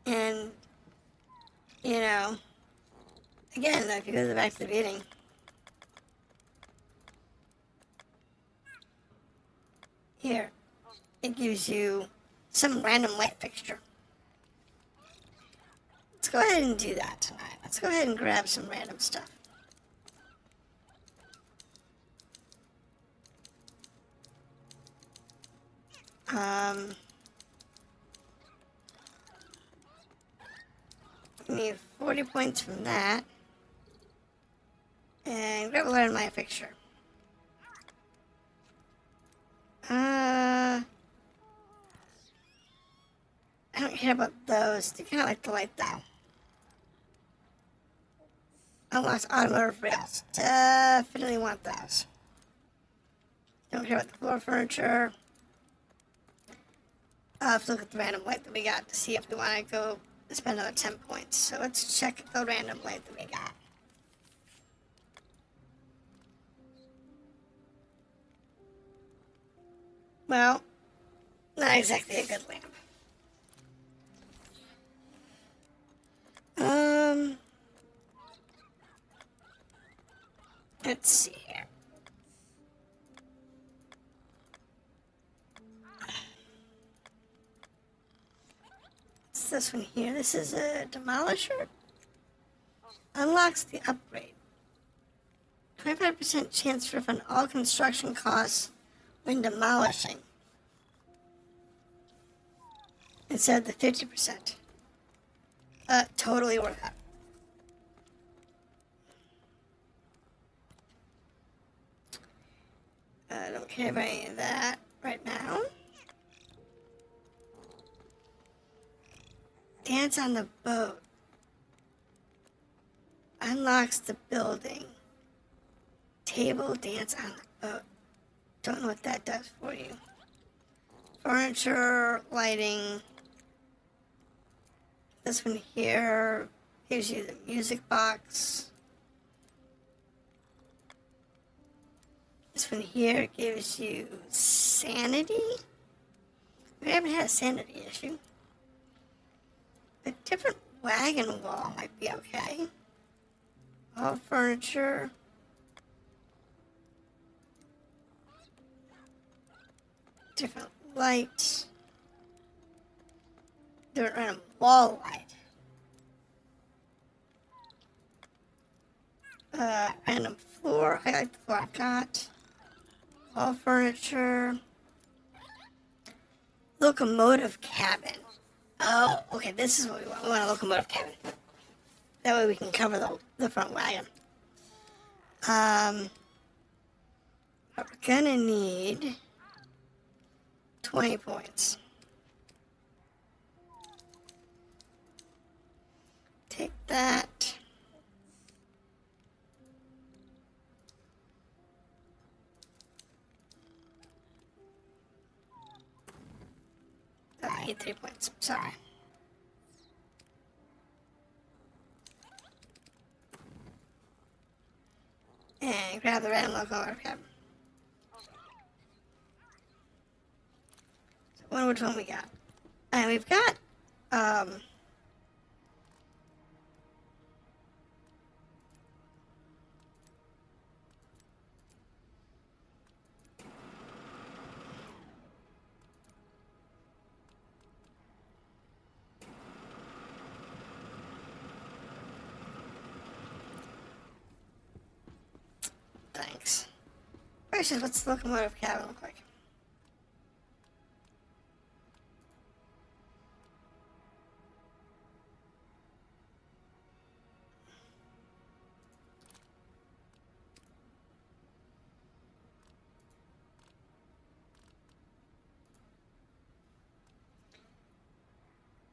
And, you know, again, if you go back to the beginning, here, it gives you some random light fixture. Let's go ahead and do that tonight. Let's go ahead and grab some random stuff. We need 40 points from that. And grab a light light fixture. I don't care about those. I kind of like the light though. Unlocks automotive rails. Definitely want those. Don't care about the floor furniture. I'll have to look at the random light that we got to see if we want to go spend another 10 points. So let's check the random light that we got. Well, not exactly a good lamp. Let's see here. What's this one here? This is a demolisher. Unlocks the upgrade. 25% chance to refund all construction costs when demolishing. Instead of the 50%. Totally worth it. I don't care about any of that right now. Dance on the boat. Unlocks the building. Table dance on the boat. Don't know what that does for you. Furniture, lighting. This one here gives you the music box. This one here gives you sanity. We haven't had a sanity issue. A different wagon wall might be okay. All furniture. Different lights. Different random wall light. Random floor. I like the floor I got. All furniture. Locomotive cabin. Oh, okay, this is what we want. We want a locomotive cabin. That way we can cover the front wagon. But we're gonna need 20 points. Take that. I need 3 points. Sorry. And grab the random locomotive cabin. wonder which one we got. And we've got, thanks. Gracious, what's the locomotive cabin look like?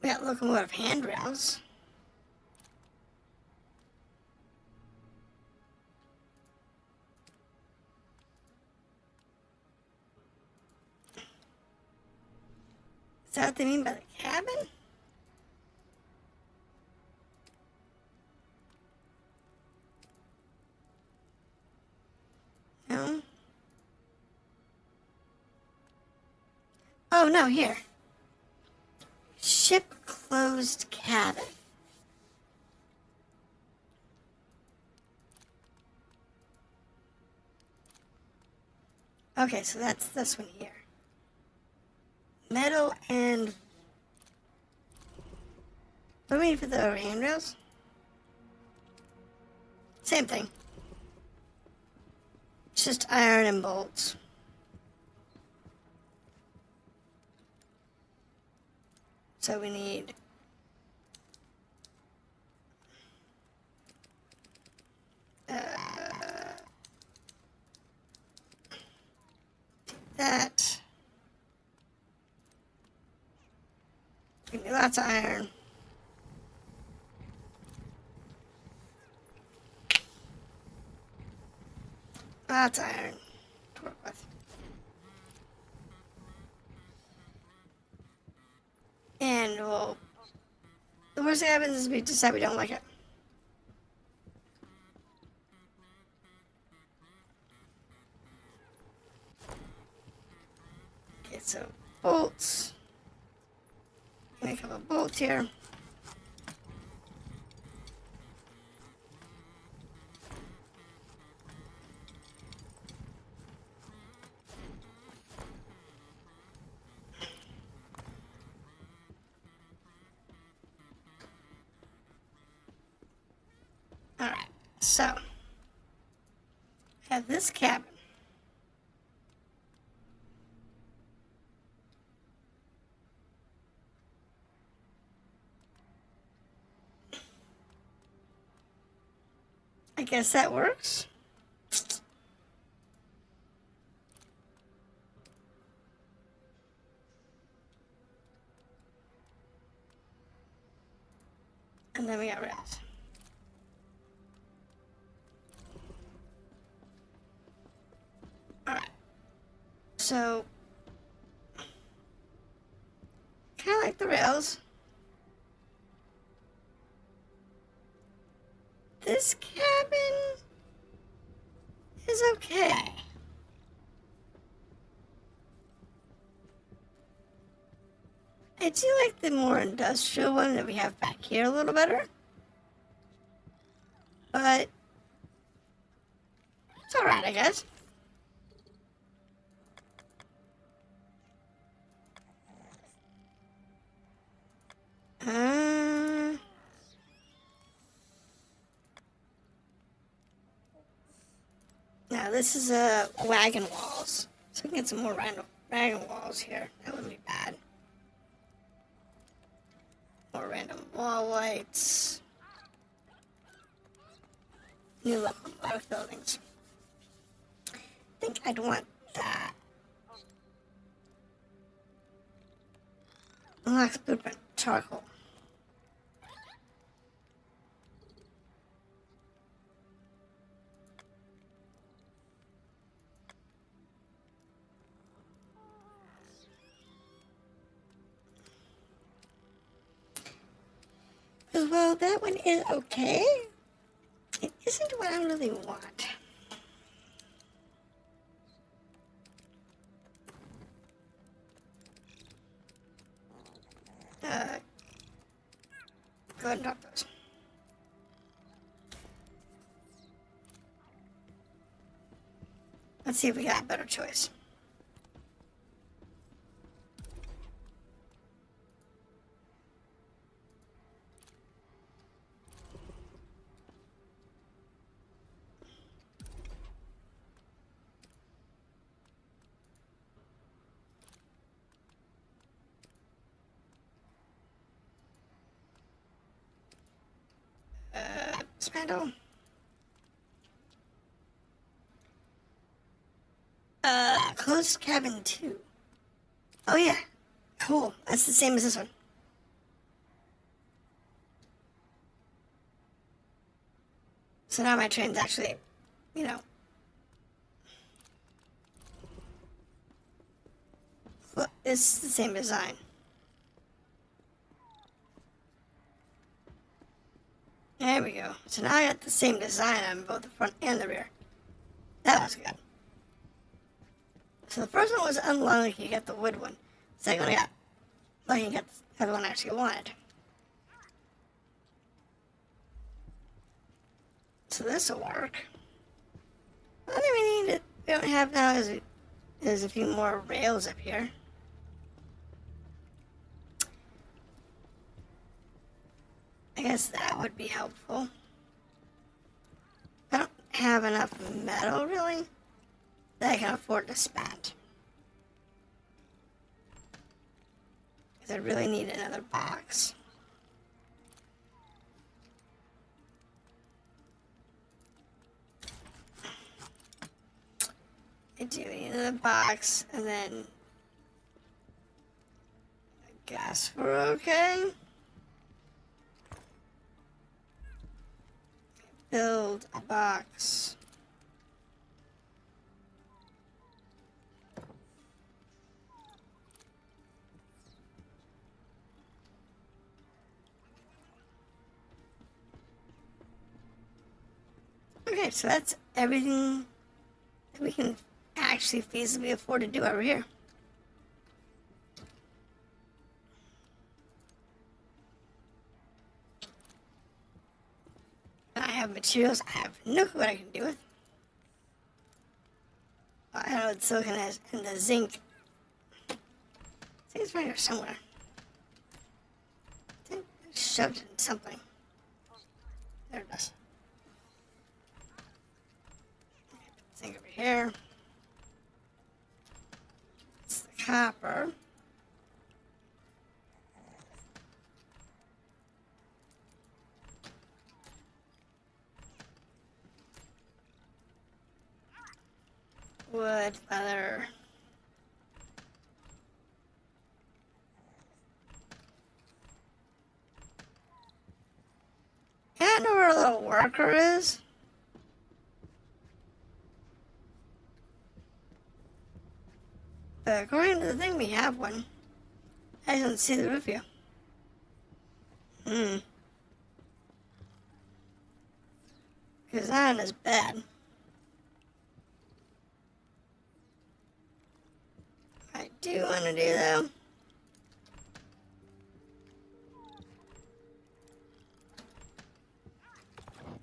We got locomotive handrails. Is that what they mean by the cabin? No. Oh, no, here. Ship closed cabin. Okay, so that's this one here. Metal and... What do we need for the handrails? Same thing. It's just iron and bolts. So we need... that. We need lots of iron. Lots of iron to work with. And we'll... The worst thing happens is we decide we don't like it. Okay, so bolts. Make a couple bolts here. Alright, so I have this cabin. I guess that works. And then we got rails. Alright. So, kind of like the rails. This cabin is okay. I do like the more industrial one that we have back here a little better. But it's alright, I guess. Now this is wagon walls. So we can get some more random wagon walls here. That wouldn't be bad. More random wall lights. New locomotive buildings. I think I'd want that. Unlocks blueprint charcoal. Well, that one is okay. It isn't what I really want. Let's see if we got a better choice. Spandle. Closed cabin 2. Oh yeah. Cool. That's the same as this one. So now my train's actually, you know, it's the same design. There we go. So now I got the same design on both the front and the rear. That was good. So the first one was unlucky, you got the wood one. Second one I got lucky, you got the other one I actually wanted. So this will work. The only thing we don't have now is a few more rails up here. I guess that would be helpful. I don't have enough metal, really, that I can afford to spend. Because I really need another box. I do need another box, and then I guess we're okay. Build a box. Okay, so that's everything that we can actually feasibly afford to do over here. I have materials. I have no clue what I can do with. I know what silicon is, and the zinc. I think it's right here somewhere. I think I shoved it in something. There it is. Okay, put the zinc over here. It's the copper. Wood, leather. I don't know where a little worker is. But according to the thing, we have one. I don't see the roof here. Because that one is bad. I do want to do though.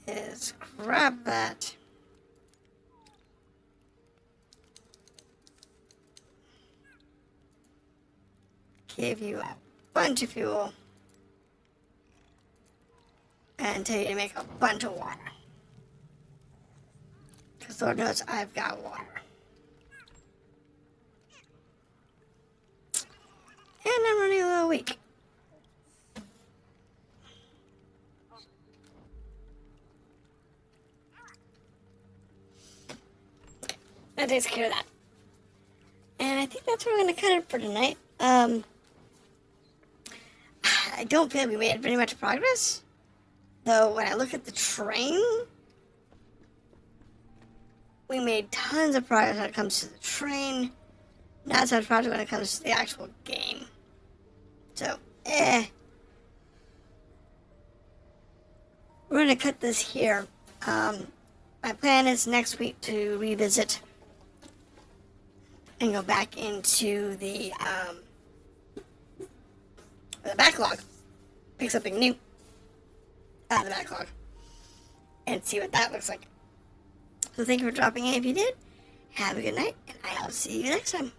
Is grab that. Give you a bunch of fuel. And tell you to make a bunch of water. Because Lord knows I've got water. And I'm running a little weak. That takes care of that. And I think that's where we're going to cut it for tonight. I don't feel like we made very much progress. Though when I look at the train, we made tons of progress when it comes to the train. Not so much progress when it comes to the actual game. So, We're going to cut this here. My plan is next week to revisit and go back into the backlog. Pick something new out of the backlog. And see what that looks like. So thank you for dropping in if you did. Have a good night, and I'll see you next time.